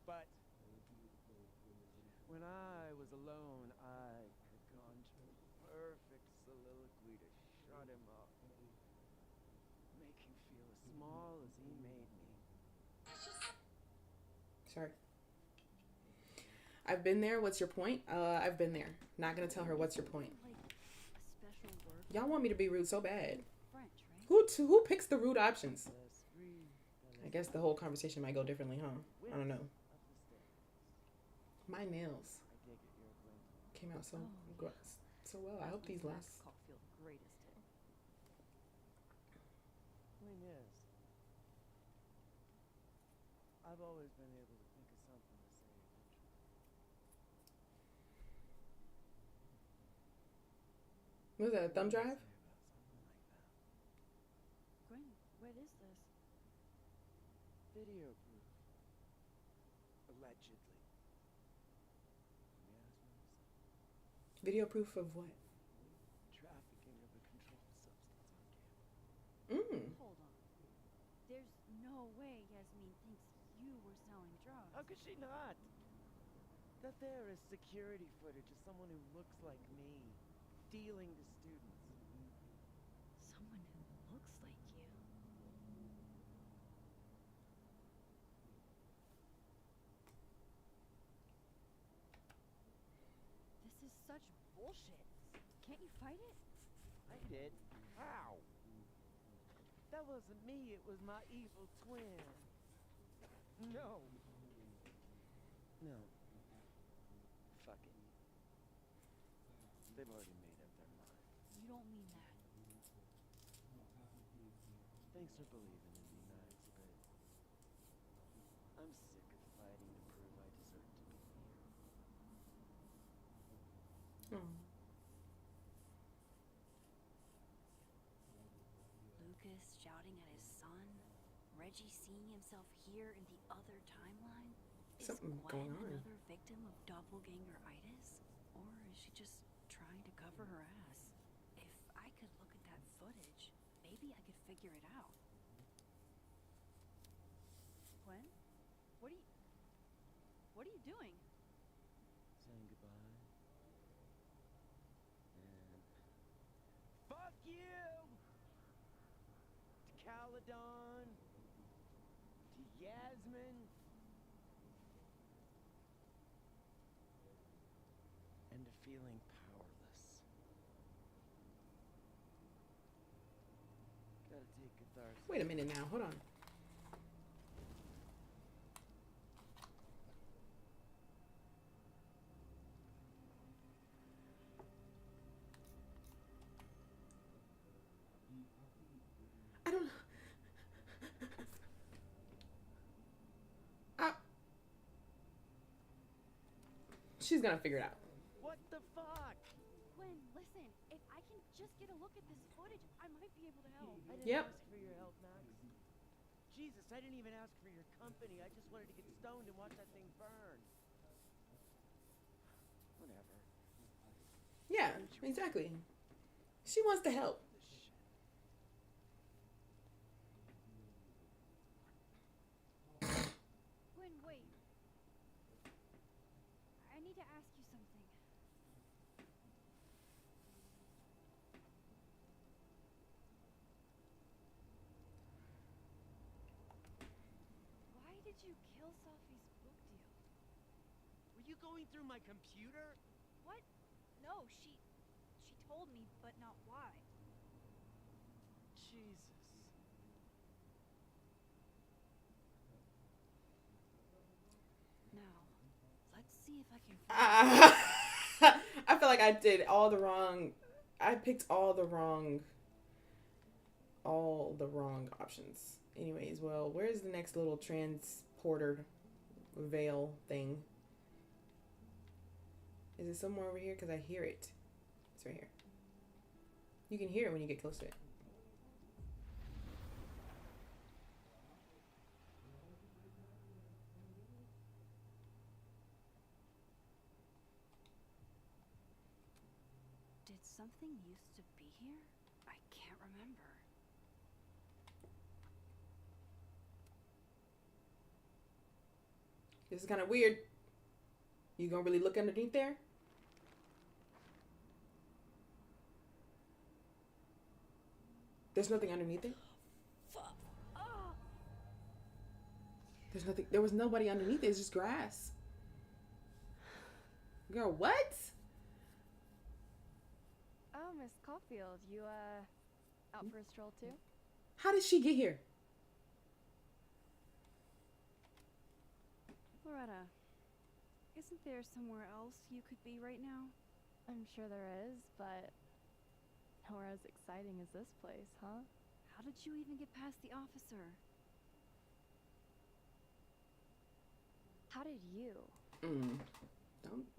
But when I was alone, I could conjure a perfect soliloquy to shut him up. Make him feel as small as he made me. Sorry. I've been there. What's your point? I've been there. Not gonna tell her what's your point. Y'all want me to be rude so bad. Who picks the rude options? I guess the whole conversation might go differently, huh? I don't know. My nails came out so well. I hope these last. Thing is, I've always been able to think of something to say eventually. Was that a thumb drive? Gwen, what is this? Video proof. Allegedly. Yes, Video proof of what? trafficking of a controlled substance on campus. Hold on. There's no way Yasmin thinks you were selling drugs. How could she not? That there is security footage of someone who looks like me, dealing to students. Someone who looks like you. This is such bullshit. Can't you fight it? I did. How? That wasn't me, it was my evil twin. No. No. Fuck it. They've already made up their mind. You don't mean that. Thanks for believing in me, Max, but I'm sick of fighting to prove I deserve to be here. Lucas shouting at his son. Reggie seeing himself here in the other timeline. Something is Gwen going on. another victim of doppelganger-itis? Or is she just trying to cover her ass? If I could look at that footage, maybe I could figure it out. Gwen? What are you doing? Saying goodbye. And fuck you! To Caledon. To Yasmin. And to feeling powerless. Gotta take catharsis. Wait a minute now. Hold on. I don't know. She's gonna figure it out. What the fuck? Gwen, listen. If I can just get a look at this footage, I might be able to help. I didn't Yep. ask for your help, Max. Jesus, I didn't even ask for your company. I just wanted to get stoned and watch that thing burn. Whatever. Yeah, exactly. She wants to help. This shit. Gwen, wait. I need to ask you something. Why did you kill Sophie's book deal? Were you going through my computer? What? No, she told me, but not why. Jesus. Now, let's see if I can I feel like I did all the wrong. I picked all the wrong options. Anyways, well, where's the next little transporter veil thing? Is it somewhere over here? Because I hear it. It's right here. You can hear it when you get close to it. Did something used to be here? I can't remember. This is kind of weird. You gonna really look underneath there? There's nothing underneath it. There's nothing. There was nobody underneath it. It's just grass. Girl, what? Oh, Miss Caulfield, you out for a stroll too? How did she get here? Loretta, isn't there somewhere else you could be right now? I'm sure there is, but nowhere as exciting as this place, huh? How did you even get past the officer? How did you?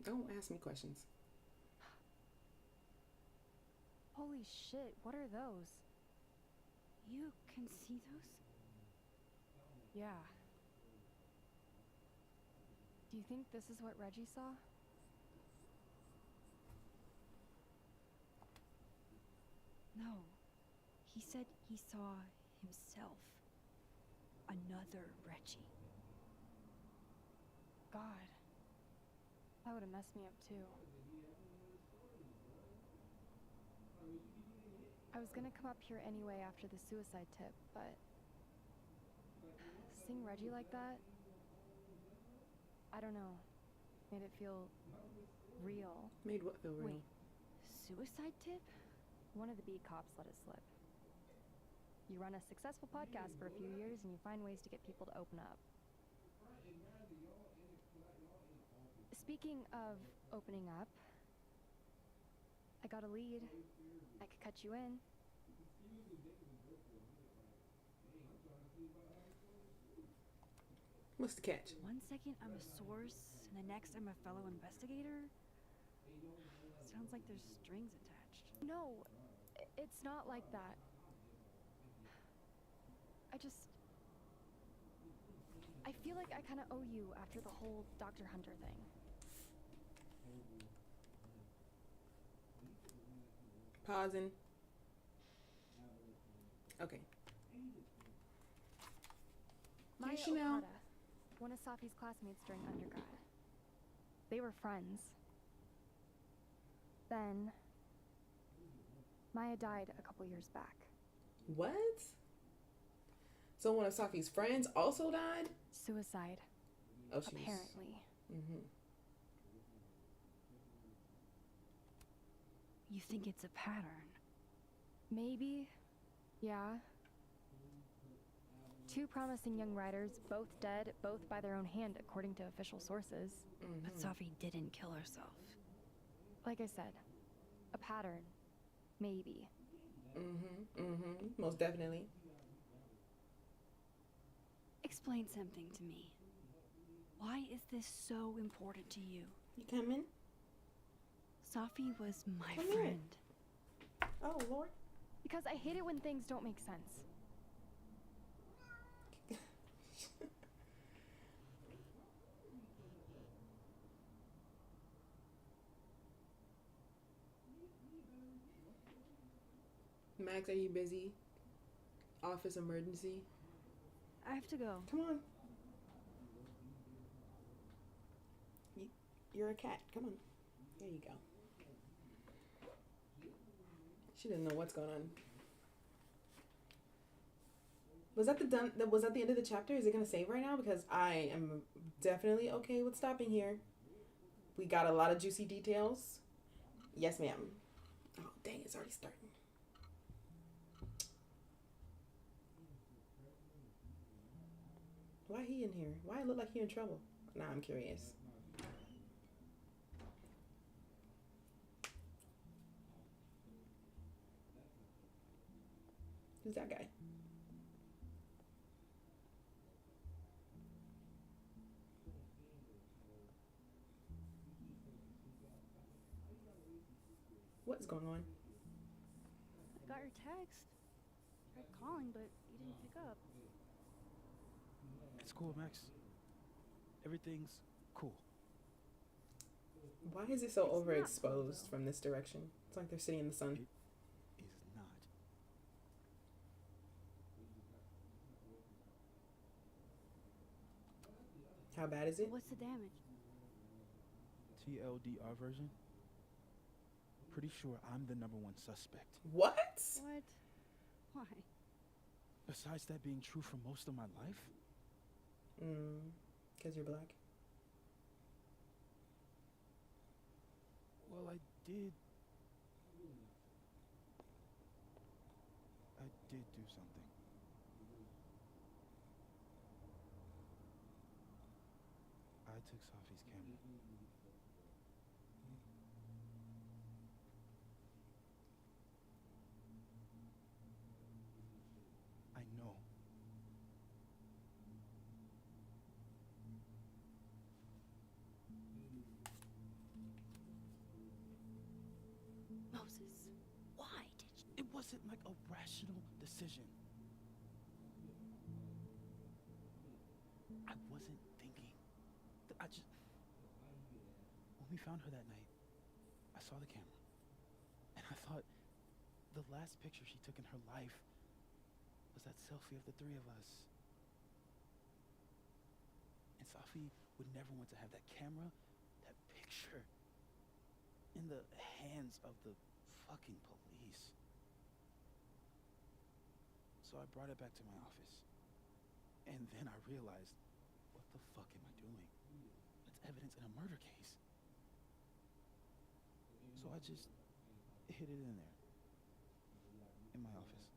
Don't ask me questions. Holy shit, what are those? You can see those? Yeah. Do you think this is what Reggie saw? No. He said he saw himself. Another Reggie. God. That would have messed me up too. I was gonna come up here anyway after the suicide tip, but seeing Reggie like that, I don't know, made it feel real. Made what feel real? Wait, suicide tip? One of the beat cops let it slip. You run a successful podcast for a few years and you find ways to get people to open up. Speaking of opening up, I got a lead. I could cut you in. What's the catch? 1 second I'm a source, and the next I'm a fellow investigator? Sounds like there's strings attached. No, it's not like that. I feel like I kind of owe you after the whole Dr. Hunter thing. Pausing. Okay. Maya Chanel. Okada, one of Safi's classmates during undergrad. They were friends. Then, Maya died a couple years back. What? So one of Safi's friends also died? Suicide. Oh, she's... Apparently. Mm-hmm. You think it's a pattern? Maybe. Yeah. 2 promising young writers, both dead, both by their own hand, according to official sources. Mm-hmm. But Safi didn't kill herself. Like I said, a pattern. Maybe. Mm-hmm. Mm-hmm. Most definitely. Explain something to me. Why is this so important to you? You coming? Safi was my Come here. friend. Oh, Lord. Because I hate it when things don't make sense. Max, are you busy? Office emergency? I have to go. Come on. You're a cat. Come on. There you go. She doesn't know what's going on. Was that was that the end of the chapter? Is it gonna save right now? Because I am definitely okay with stopping here. We got a lot of juicy details. Yes, ma'am. Oh, dang, it's already starting. Why he in here? Why it look like he in trouble? Nah, I'm curious. Who's that guy? What's going on? got your text. Tried calling, but you didn't pick up. It's cool, Max. Everything's cool. Why is it so overexposed from this direction? It's like they're sitting in the sun. It is not. How bad is it? What's the damage? TLDR version? Pretty sure I'm the #1 suspect. What? What? Why? Besides that being true for most of my life? Because you're black. Well, I did do something. I took Sophie's camera. I know. Moses, why did you? It wasn't like a rational decision. I wasn't thinking. When we found her that night, I saw the camera. And I thought the last picture she took in her life was that selfie of the three of us. And Sophie would never want to have that camera, that picture, in the hands of the fucking police. So I brought it back to my office. And then I realized, what the fuck am I doing? It's evidence in a murder case. So I just hid it in there. In my office.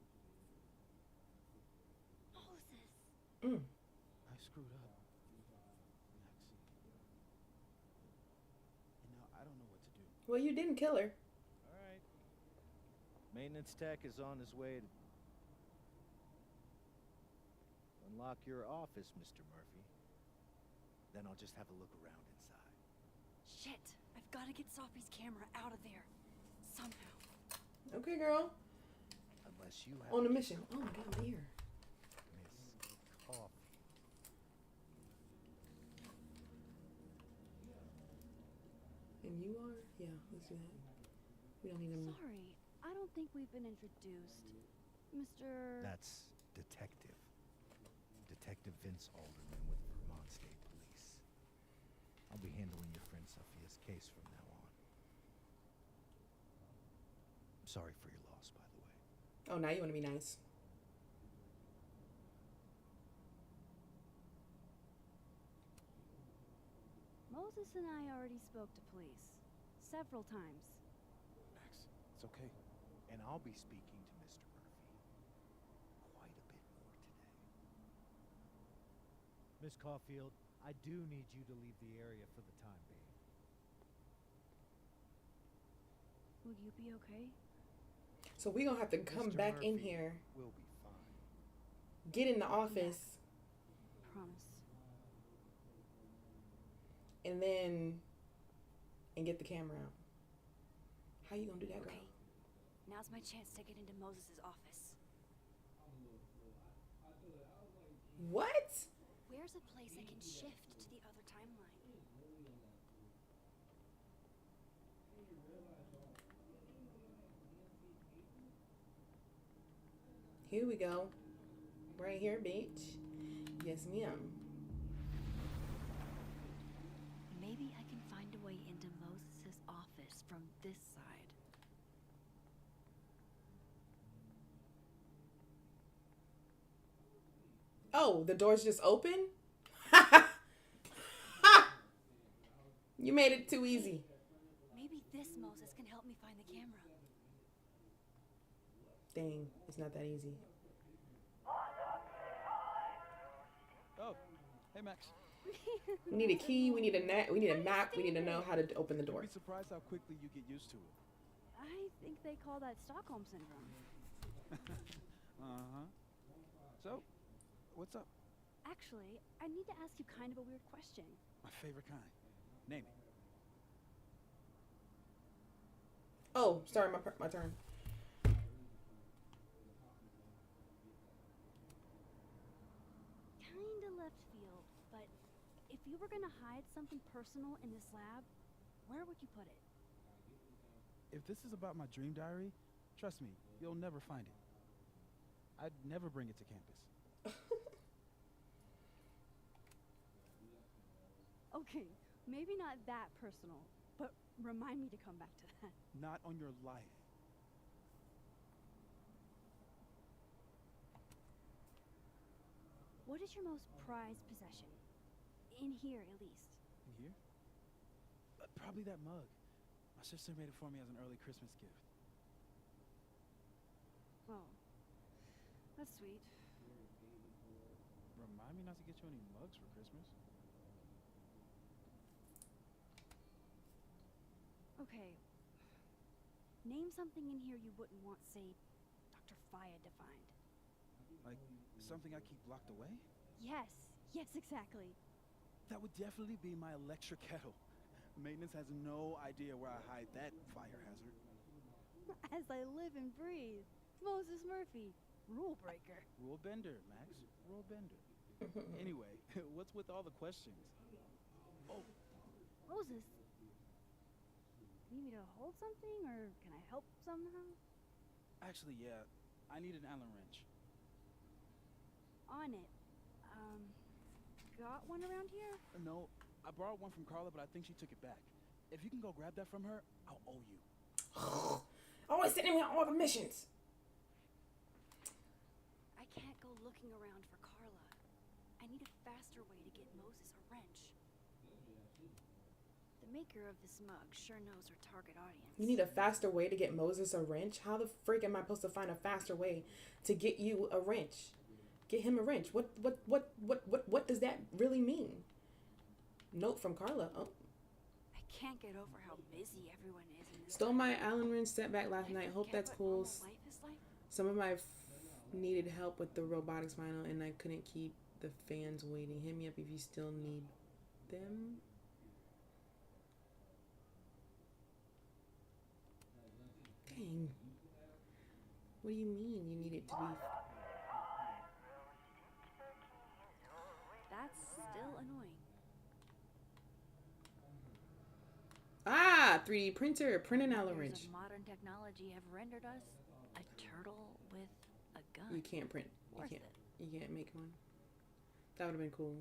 Moses. I screwed up, Max. And now I don't know what to do. Well, you didn't kill her. All right. Maintenance tech is on his way to unlock your office, Mr. Murphy. Then I'll just have a look around inside. Shit! I've got to get Sophie's camera out of there. Somehow. Okay, girl. Unless you have On a mission. Oh my god, my ear. Miss Coffee. And you are? Yeah, let's do that. We don't need him. Sorry, I don't think we've been introduced. Mr. That's Detective. Detective Vince Alderman with Vermont State Police. I'll be handling your friend Sophia's case from now on. Sorry for your loss, by the way. Oh, now you want to be nice. Moses and I already spoke to police. Several times. Max, it's okay. And I'll be speaking to Mr. Murphy quite a bit more today. Miss Caulfield, I do need you to leave the area for the time being. Will you be okay? So we're going to have to come Mr. back in Murphy here, will be fine. get in the office, Promise. and get the camera out. How you going to do that, girl? Okay. Now's my chance to get into Moses' office. What? Where's a place I can shift to the other timeline? Here we go. Right here, bitch. Yes, ma'am. Maybe I can find a way into Moses' office from this side. Oh, the door's just open? You made it too easy. Maybe this Moses can help me find the camera. Dang, it's not that easy. Oh, hey Max. We need a key, we need a net, we need a map, we need to know how to open the door. You'd be surprised how quickly you get used to it. I think they call that Stockholm Syndrome. Uh-huh. So, what's up? Actually, I need to ask you kind of a weird question. My favorite kind. Name it. Oh, sorry, my turn. you were gonna hide something personal in this lab, where would you put it? If this is about my dream diary, trust me, you'll never find it. I'd never bring it to campus. Okay, maybe not that personal, but remind me to come back to that. Not on your life. What is your most prized possession? In here, at least. In here? Probably that mug. My sister made it for me as an early Christmas gift. Oh, that's sweet. Remind me not to get you any mugs for Christmas. Okay. Name something in here you wouldn't want, say, Dr. Fayed to find. Like something I keep locked away? Yes, exactly. That would definitely be my electric kettle. Maintenance has no idea where I hide that fire hazard. As I live and breathe. Moses Murphy, rule breaker. Rule bender, Max. Rule bender. Anyway, what's with all the questions? Oh, Moses, need me to hold something, or can I help somehow? actually, yeah. I need an Allen wrench. On it. Got one around here? No, I borrowed one from Carla, but I think she took it back. If you can go grab that from her, I'll owe you. Always sending me on all the missions. I can't go looking around for Carla. I need a faster way to get Moses a wrench. The maker of this mug sure knows her target audience. You need a faster way to get Moses a wrench? How the freak am I supposed to find a faster way to get you a wrench? Get him a wrench. What does that really mean? Note from Carla. Oh. I can't get over how busy everyone is in this Stole town. my Allen wrench set back last night. Hope that's what cool. normal life is like. Some of my needed help with the robotics final, and I couldn't keep the fans waiting. Hit me up if you still need them. Dang. What do you mean you need it to be? That's still annoying. Ah, 3D printer. Print an Allen wrench. Years of modern technology have rendered us a turtle with a gun. You can't print. Worth You can't make one. That would have been cool.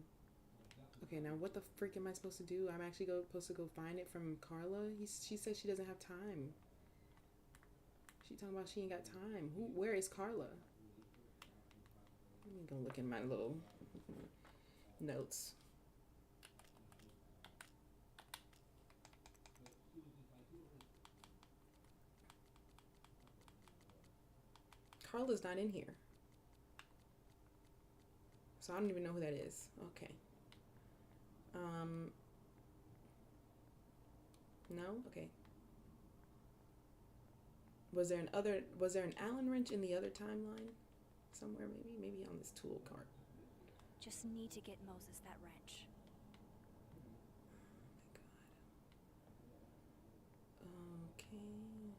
Okay, now what the freak am I supposed to do? I'm actually supposed to go find it from Carla. She says she doesn't have time. She talking about she ain't got time. Where is Carla? Let me go look in my little notes. Carla's not in here. So I don't even know who that is. Okay. No? Okay. Was there an Allen wrench in the other timeline? Somewhere maybe on this tool cart. Just need to get Moses that wrench. Okay.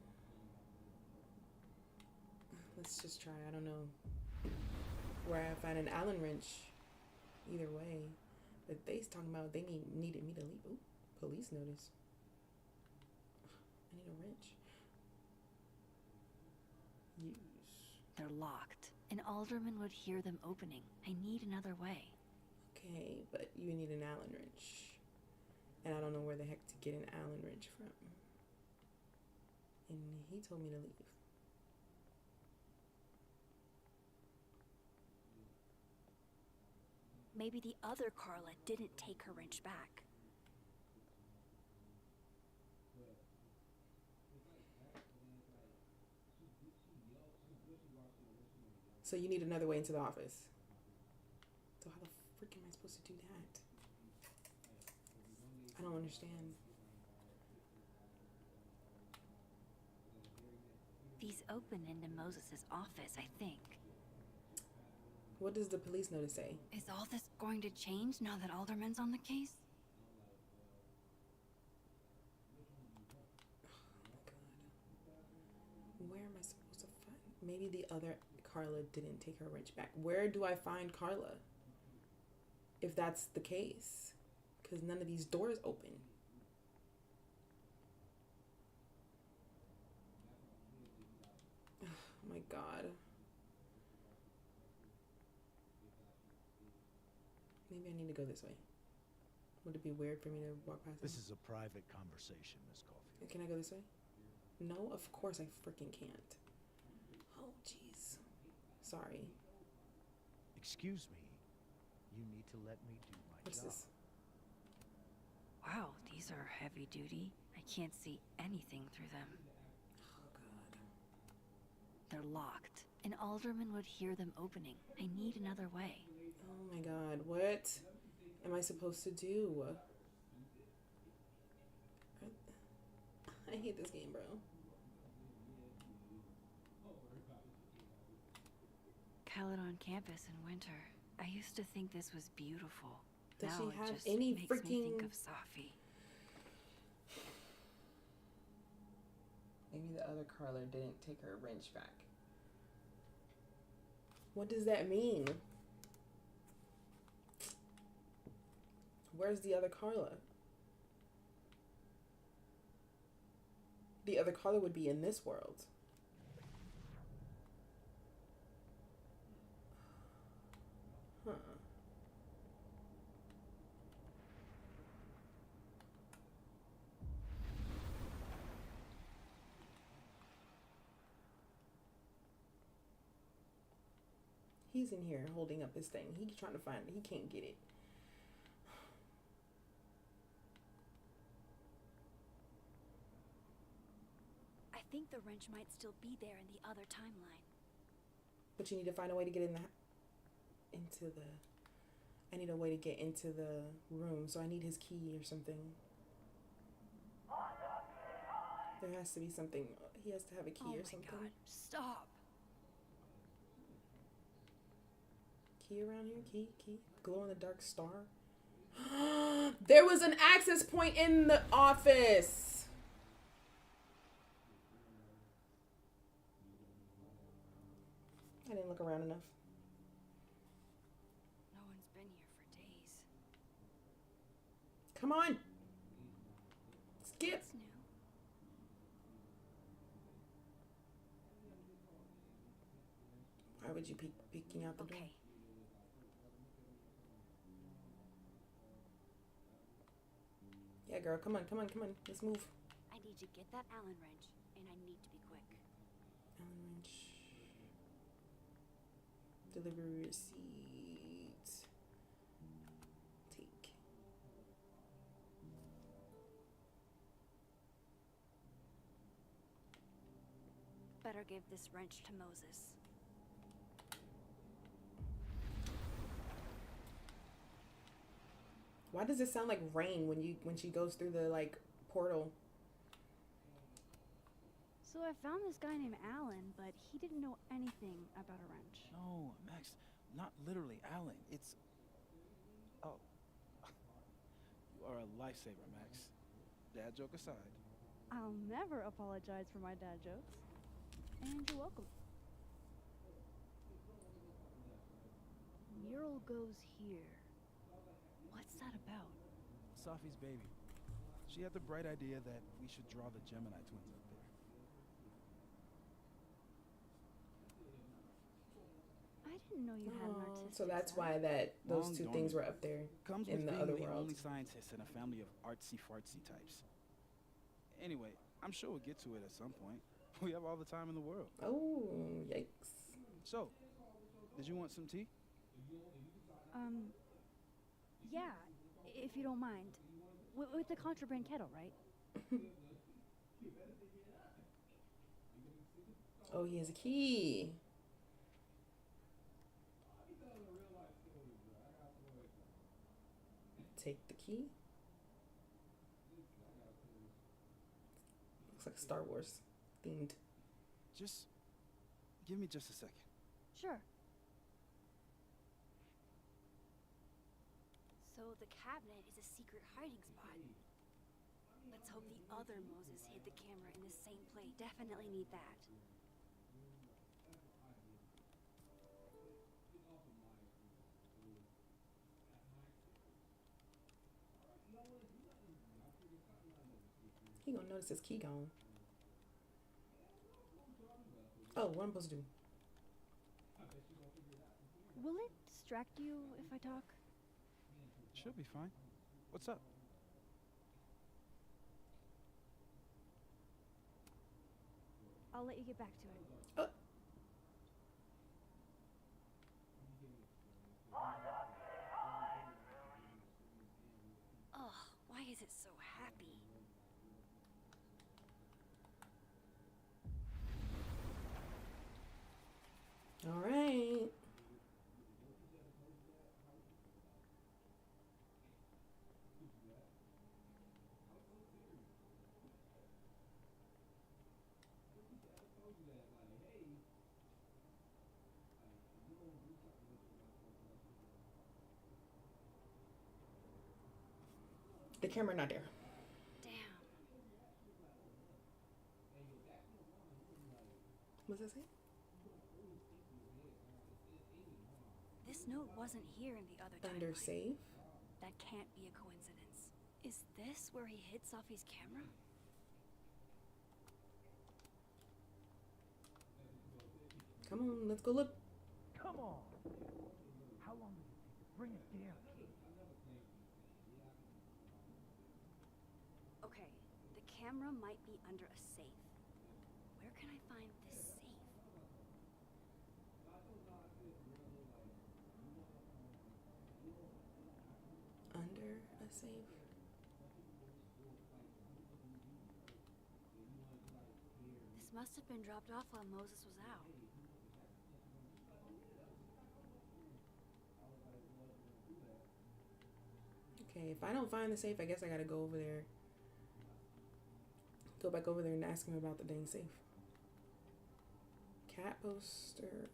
Let's just try. I don't know where I find an Allen wrench. Either way. But they's talking about they needed me to leave. Ooh, police notice. I need a wrench. Use. They're locked. An alderman would hear them opening. I need another way. Okay, but you need an Allen wrench. And I don't know where the heck to get an Allen wrench from. And he told me to leave. Maybe the other Carla didn't take her wrench back. So you need another way into the office. So how the frick am I supposed to do that? I don't understand. These open into Moses' office, I think. What does the police notice say? Is all this going to change now that Alderman's on the case? Where am I supposed to find? Maybe the other Carla didn't take her wrench back. Where do I find Carla? If that's the case. Because none of these doors open. Oh my god. Maybe I need to go this way. Would it be weird for me to walk past This him? is a private conversation, Miss Caulfield. Can I go this way? No, of course I freaking can't. Oh, jeez. Sorry. Excuse me. You need to let me do my What's job. this? Wow, these are heavy duty. I can't see anything through them. Oh, God. They're locked. An alderman would hear them opening. I need another way. Oh my god, what am I supposed to do? I hate this game, bro. Caledon campus in winter. I used to think this was beautiful. Does now she it have just any makes me think freaking... of Safi. Maybe the other Carla didn't take her wrench back. What does that mean? Where's the other Carla? The other Carla would be in this world. Huh. He's in here holding up his thing. He's trying to find it. He can't get it. I think the wrench might still be there in the other timeline. But you need to find a way to get into the... I need a way to get into the room, so I need his key or something. There has to be something. He has to have a key or something. Oh my god, stop! Key around here? Key? Glow in the dark star? There was an access point in the office! I didn't look around enough. No one's been here for days. Come on! Skip! What's new? Why would you be peeking out the door? Okay. Yeah, girl, come on. Let's move. I need to get that Allen wrench, and I need to be quick. Allen wrench. Delivery receipt. Take. Better give this wrench to Moses. Why does it sound like rain when she goes through the like portal? So I found this guy named Alan, but he didn't know anything about a wrench. No, Max, not literally Alan. It's... Oh. You are a lifesaver, Max. Dad joke aside. I'll never apologize for my dad jokes. And you're welcome. Mural goes here. What's that about? Safi's baby. She had the bright idea that we should draw the Gemini twins up there. I didn't know you had an artistic So that's side. why those Long two things dormant. were up there Comes in with the being other the world. only scientist in a family of artsy-fartsy types. Anyway, I'm sure we'll get to it at some point. We have all the time in the world. Oh, yikes. So, did you want some tea? Yeah, if you don't mind. With the contraband kettle, right? Oh, he has a key. Take the key. Looks like Star Wars themed. Just give me just a second. Sure. So the cabinet is a secret hiding spot. Let's hope the other Moses hid the camera in the same place. Definitely need that. He gonna notice his key gone. Oh, what I'm supposed to do? Will it distract you if I talk? Should be fine. What's up? I'll let you get back to it. Ugh, why is it so happy? All right. The camera not there. Damn. What's that say? This note wasn't here in the other Under timeline. safe. That can't be a coincidence. Is this where he hid Safi's camera? Come on, let's go look. Come on. How long did it take? Bring it down, kid. Okay, the camera might be under a safe. Where can I find this safe? Under a safe. This must have been dropped off while Moses was out. Okay, if I don't find the safe, I guess I gotta go over there. Go back over there and ask him about the dang safe. Cat poster.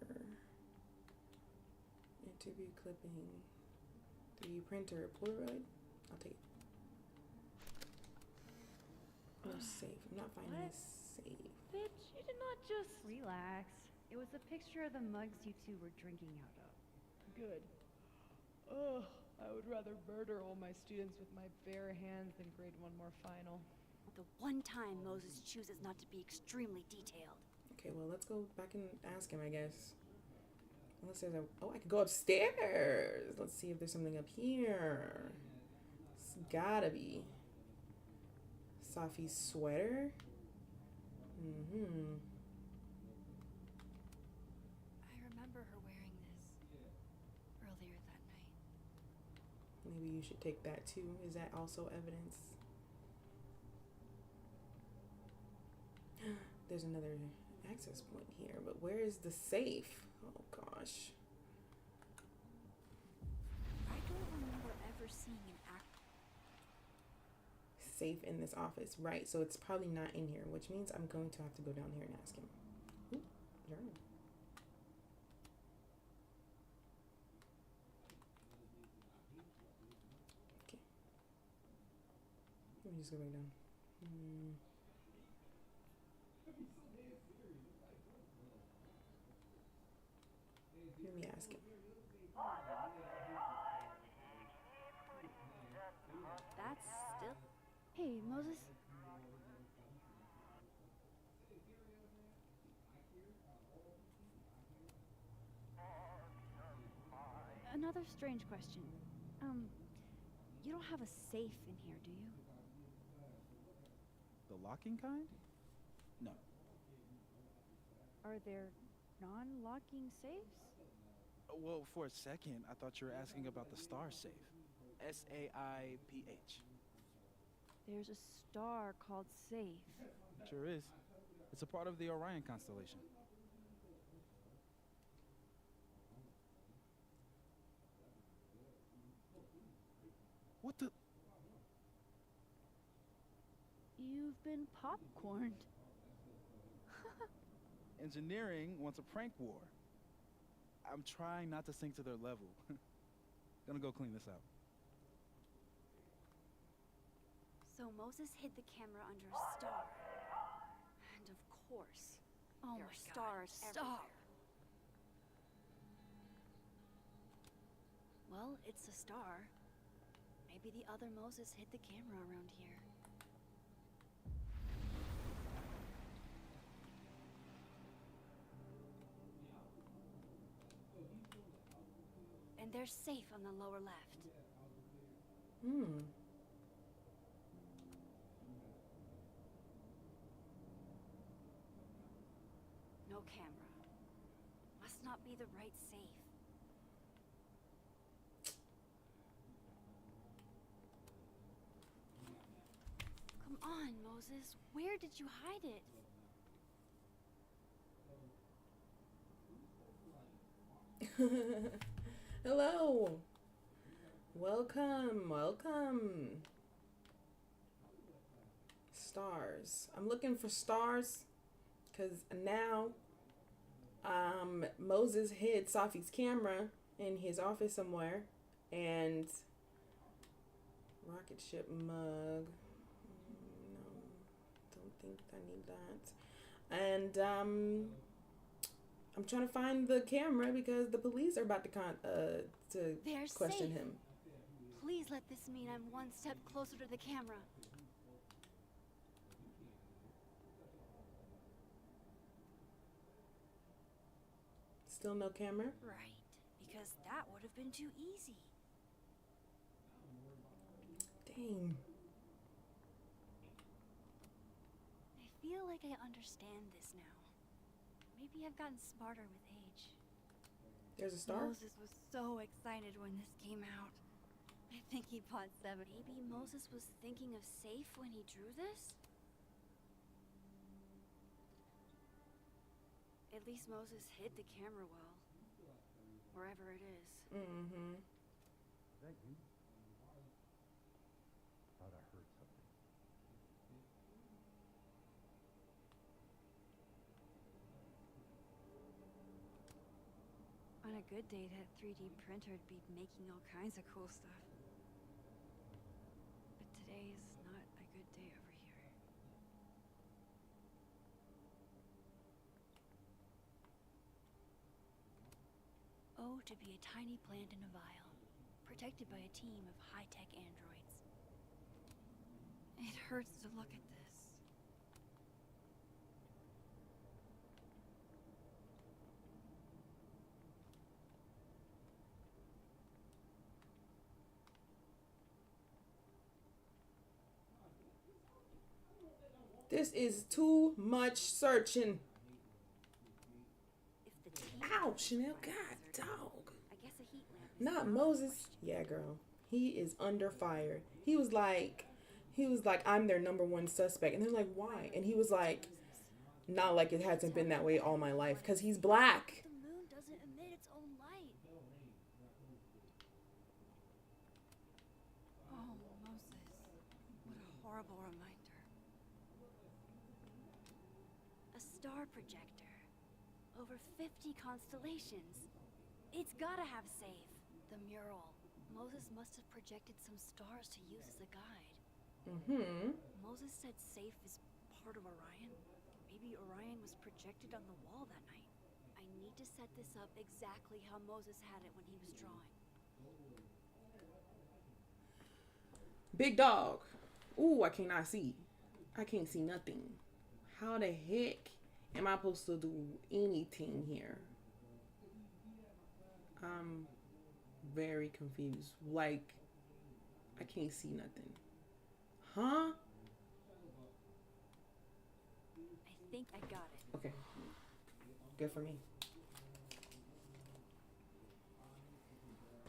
Interview clipping. 3D printer. Polaroid. I'll take it. No safe. I'm not finding What? a safe. Bitch, you did not just... Relax. It was a picture of the mugs you two were drinking out of. Good. Ugh, I would rather murder all my students with my bare hands than grade one more final. The one time Moses chooses not to be extremely detailed. Okay, well, let's go back and ask him, I guess. Unless there's a... Oh, I could go upstairs. Let's see if there's something up here. It's gotta be. Safi's sweater? Mm-hmm. I remember her wearing this earlier that night. Maybe you should take that too. Is that also evidence? There's another access point here, but where is the safe? Oh gosh. I don't remember ever seeing an Safe in this office. Right, so it's probably not in here, which means I'm going to have to go down here and ask him. Ooh, journal. Okay. Let me just go back down. Let me ask him. That's still... Hey, Moses. Another strange question. You don't have a safe in here, do you? The locking kind? No. Are there non-locking safes? Well, for a second, I thought you were asking about the star safe. SAIPH. There's a star called Safe. Sure is. It's a part of the Orion constellation. What the? You've been popcorned. Engineering wants a prank war. I'm trying not to sink to their level. Gonna go clean this out. So Moses hid the camera under a star. And of course, there are stars everywhere. Well, it's a star. Maybe the other Moses hid the camera around here. They're safe on the lower left. Hmm. No camera. Must not be the right safe. Come on, Moses. Where did you hide it? Hello. Welcome, welcome. Stars. I'm looking for stars because now Moses hid Safi's camera in his office somewhere, and rocket ship mug. No, don't think I need that. And I'm trying to find the camera because the police are about to They're question safe. him. Please let this mean I'm one step closer to the camera. Still no camera? Right, because that would have been too easy. Dang. I feel like I understand this now. Maybe I've gotten smarter with age. There's a star? Moses was so excited when this came out. I think he bought 7. Maybe Moses was thinking of safe when he drew this? At least Moses hid the camera well. Wherever it is. Mm-hmm. Is that you? Thought I heard something. On a good day, that 3D printer'd be making all kinds of cool stuff. But today's not a good day over here. Oh, to be a tiny plant in a vial, protected by a team of high-tech androids. It hurts to look at this. This is too much searching. Ow, Chanel, God, dog. I guess a heat lamp is Not Moses. Yeah, girl. He is under fire. He was like, I'm their #1 suspect. And they're like, why? And he was like, not like it hasn't been that way all my life. Because he's black. The moon doesn't emit its own light. Oh, Moses. What a horrible reminder. A star projector. Over 50 constellations. It's gotta have safe. The mural. Moses must have projected some stars to use as a guide. Mm-hmm. Moses said safe is part of Orion. Maybe Orion was projected on the wall that night. I need to set this up exactly how Moses had it when he was drawing. Big dog. Ooh, I cannot see. I can't see nothing. How the heck am I supposed to do anything here? I'm very confused. Like, I can't see nothing. Huh? I think I got it. Okay. Good for me.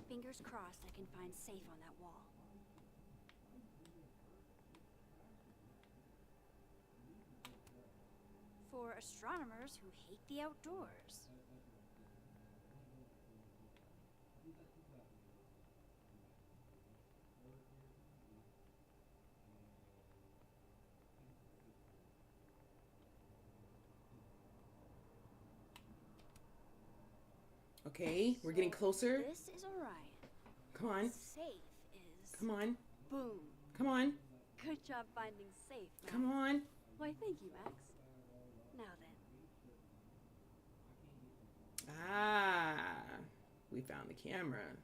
Fingers crossed I can find safe on that wall. For astronomers who hate the outdoors. Okay, we're getting closer. This is Orion. Come on. Safe is... Come on. Boom. Come on. Good job finding safe, Max. Come on. Why, thank you, Max. Now then. Ah, we found the camera.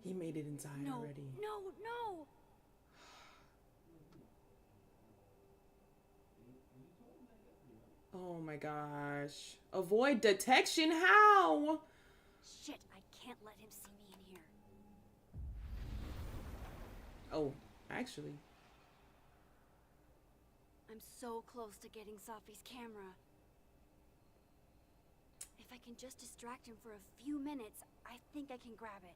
He made it inside already. No! Oh my gosh. Avoid detection? How? Shit, I can't let him see me in here. Oh, actually. I'm so close to getting Safi's camera. If I can just distract him for a few minutes, I think I can grab it.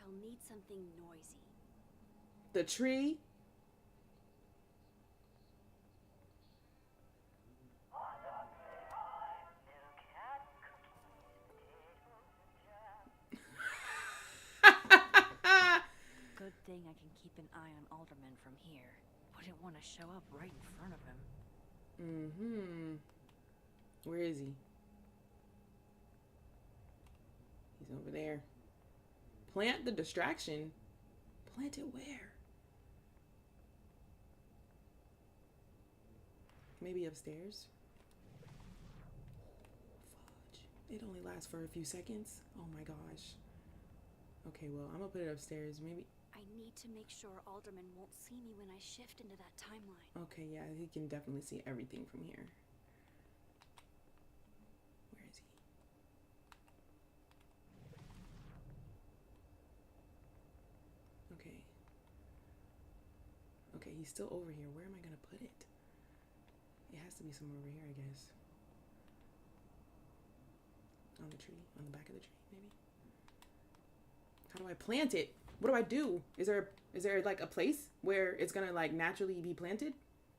I'll need something noisy. The tree? Good thing I can keep an eye on Alderman from here. Wouldn't want to show up right in front of him. Mm-hmm. Where is he? He's over there. Plant the distraction. Plant it where? Maybe upstairs? Fudge. It only lasts for a few seconds. Oh my gosh. Okay, well, I'm gonna put it upstairs. Maybe. I need to make sure Alderman won't see me when I shift into that timeline. Okay, yeah, he can definitely see everything from here. Where is he? Okay. Okay, he's still over here. Where am I gonna put it? It has to be somewhere over here, I guess. On the tree? On the back of the tree, maybe? How do I plant it? What do I do? Is there like a place where it's gonna like naturally be planted?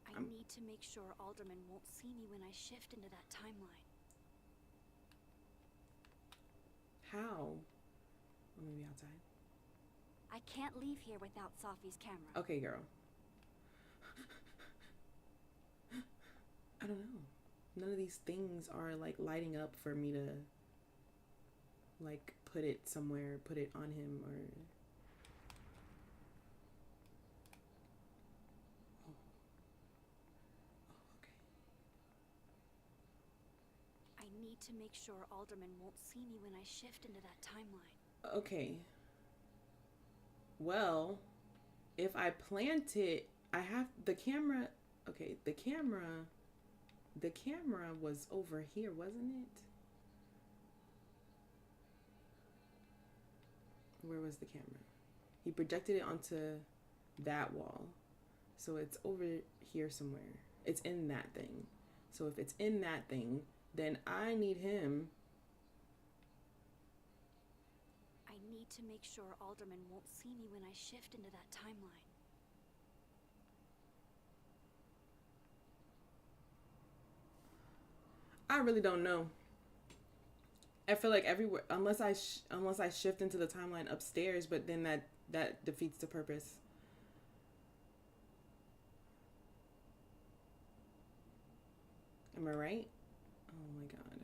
I need to make sure Alderman won't see me when I shift into that timeline. How? Or maybe outside. I can't leave here without Safi's camera. Okay, girl. I don't know. None of these things are like lighting up for me to like put it somewhere, put it on him or... Oh. Oh, okay. I need to make sure Alderman won't see me when I shift into that timeline. Okay. Well, if I plant it, I have the camera. Okay, the camera was over here, wasn't it? Where was the camera? He projected it onto that wall. So it's over here somewhere. It's in that thing. So if it's in that thing, then I need him. I need to make sure Alderman won't see me when I shift into that timeline. I really don't know. I feel like everywhere, unless I shift into the timeline upstairs, but then that defeats the purpose. Am I right? Oh my god.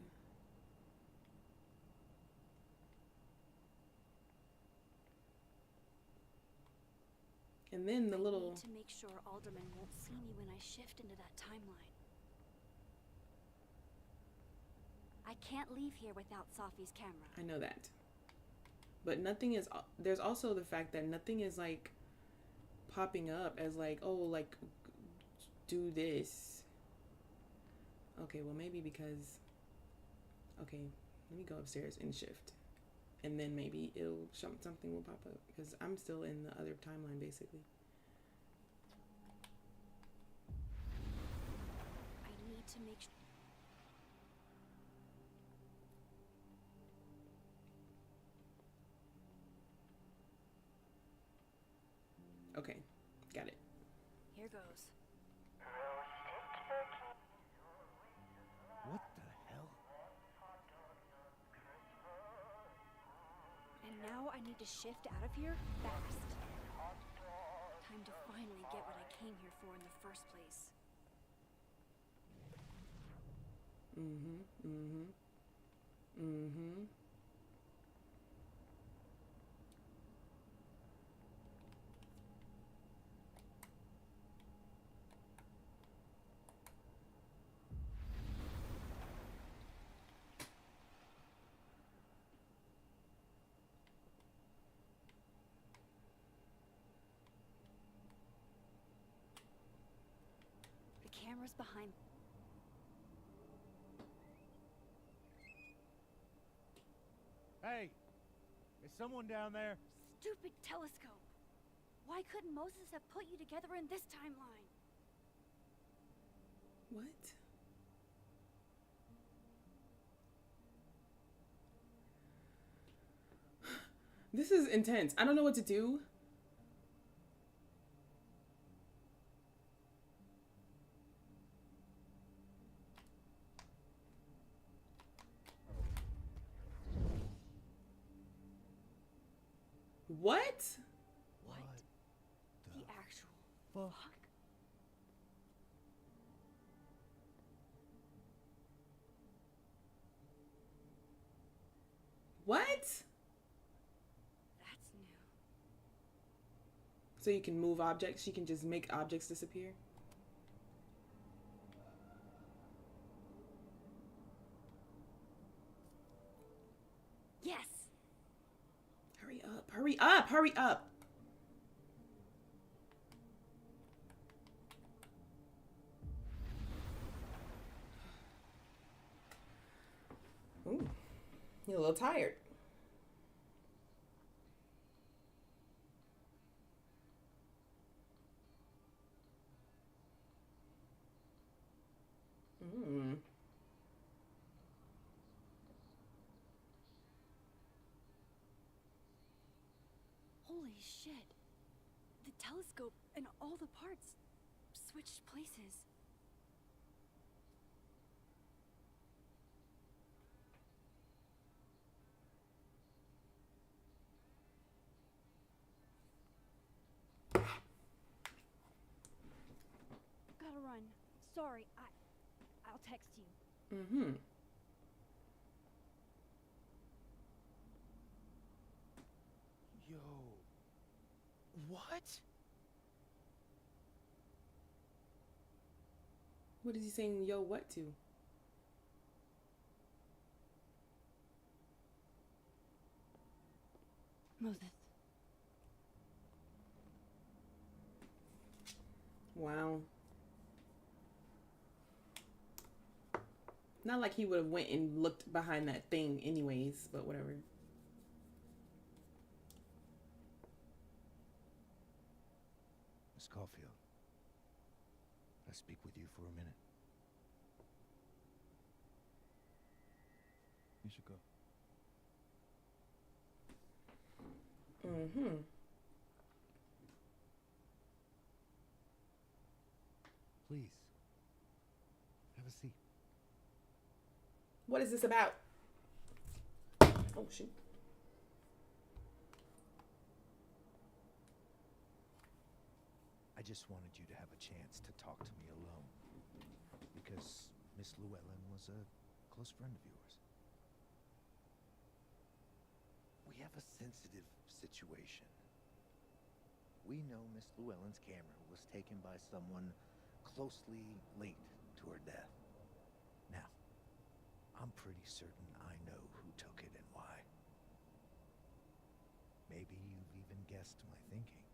And then the little... I need to make sure Alderman won't see me when I shift into that timeline. I can't leave here without Safi's camera. I know that. But nothing is... There's also the fact that nothing is, like, popping up as, like, oh, like, do this. Okay, well, maybe because... Okay, let me go upstairs and shift. And then maybe something will pop up. Because I'm still in the other timeline, basically. I need to make sure... Okay, got it. Here goes. What the hell? And now I need to shift out of here fast. Time to finally get what I came here for in the first place. The camera's behind. Hey, is someone down there? Stupid telescope. Why couldn't Moses have put you together in this timeline? What? This is intense. I don't know what to do. What? What? The actual fuck? What? That's new. So you can move objects? You can just make objects disappear? Yes. Hurry up, hurry up, hurry up. Ooh, you're a little tired. Holy shit. The telescope and all the parts switched places. Gotta run. Sorry, I'll text you. Mm-hmm. Yo. What? What is he saying yo what to? Moses. Wow. Not like he would have went and looked behind that thing anyways, but whatever. Miss Caulfield, I speak with you for a minute. You should go. Mm-hmm. Please, have a seat. What is this about? Oh, shoot. I just wanted you to have a chance to talk to me alone. Because Miss Llewellyn was a close friend of yours. We have a sensitive situation. We know Miss Llewellyn's camera was taken by someone closely linked to her death. Now, I'm pretty certain I know who took it and why. Maybe you've even guessed my thinking.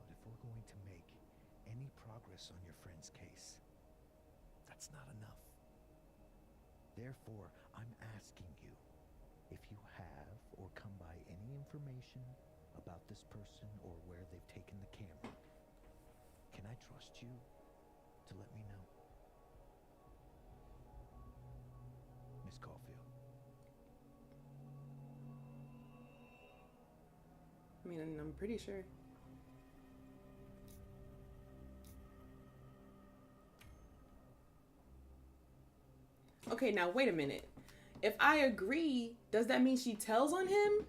But if we're going to make any progress on your friend's case, that's not enough. Therefore, I'm asking you if you have or come by any information about this person or where they've taken the camera. Can I trust you to let me know? Miss Caulfield. I mean, I'm pretty sure. Okay, now wait a minute. If I agree, does that mean she tells on him?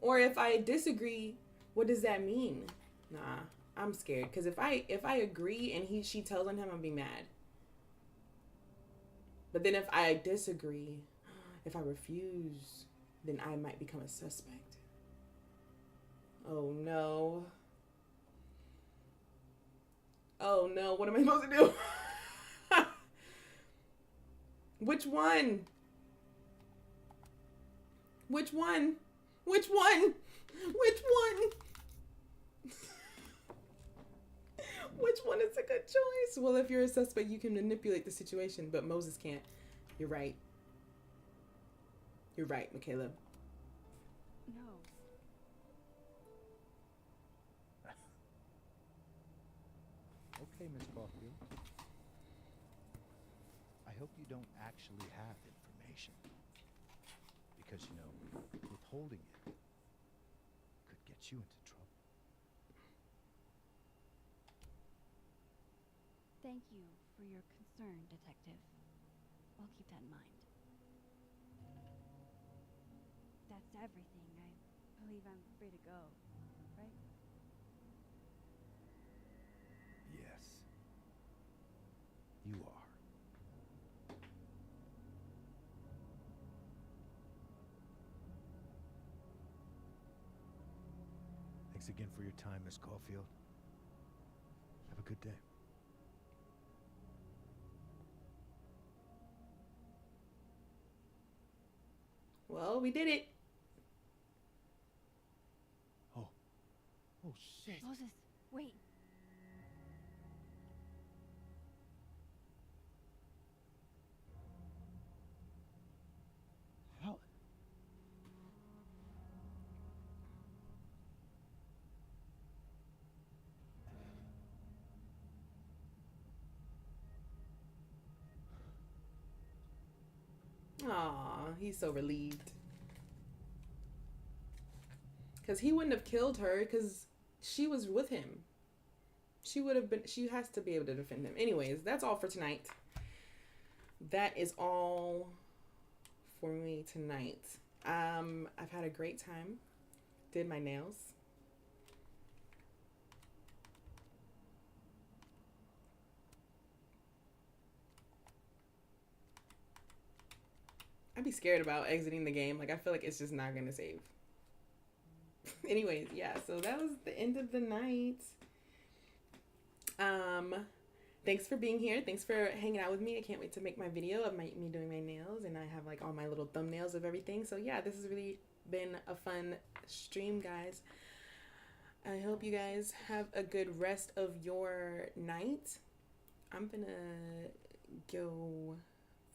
Or if I disagree, what does that mean? Nah, I'm scared. Because if I agree and she tells on him, I'll be mad. But then if I disagree, if I refuse, then I might become a suspect. Oh no. Oh no, what am I supposed to do? Which one? Which one? Which one? Which one? Which one is a good choice? Well, if you're a suspect, you can manipulate the situation, but Moses can't. You're right. You're right, Michaela. No. Okay, Miss Caulfield. I hope you don't actually have information. Because, you know, withholding it could get you into trouble. Thank you for your concern, Detective. I'll keep that in mind. That's everything. I believe I'm free to go, right? Yes. You are. Thanks again for your time, Miss Caulfield. Have a good day. Well, we did it. Oh, shit. Moses, wait. How? Aw, he's so relieved. Because he wouldn't have killed her because she was with him. She would have been, she has to be able to defend him. Anyways, that's all for tonight. That is all for me tonight. I've had a great time. Did my nails. I'd be scared about exiting the game. Like, I feel like it's just not gonna save. Anyways, yeah, so that was the end of the night. Thanks for being here. Thanks for hanging out with me. I can't wait to make my video of me doing my nails, and I have like all my little thumbnails of everything. So yeah, this has really been a fun stream, guys. I hope you guys have a good rest of your night. I'm gonna go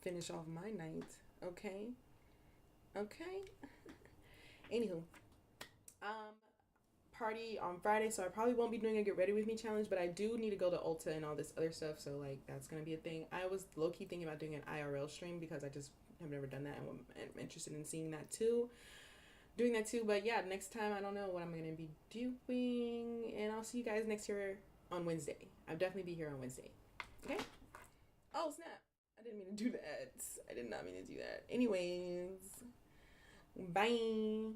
finish off my night. Okay. Anywho, party on Friday, so I probably won't be doing a get ready with me challenge, but I do need to go to Ulta and all this other stuff, so like that's gonna be a thing. I was low-key thinking about doing an IRL stream because I just have never done that, and I'm interested in seeing that too, doing that too. But yeah, next time I don't know what I'm gonna be doing, and I'll see you guys next year on Wednesday. I'll definitely be here on Wednesday. Okay. Oh snap, I didn't mean to do that. I did not mean to do that. Anyways, bye.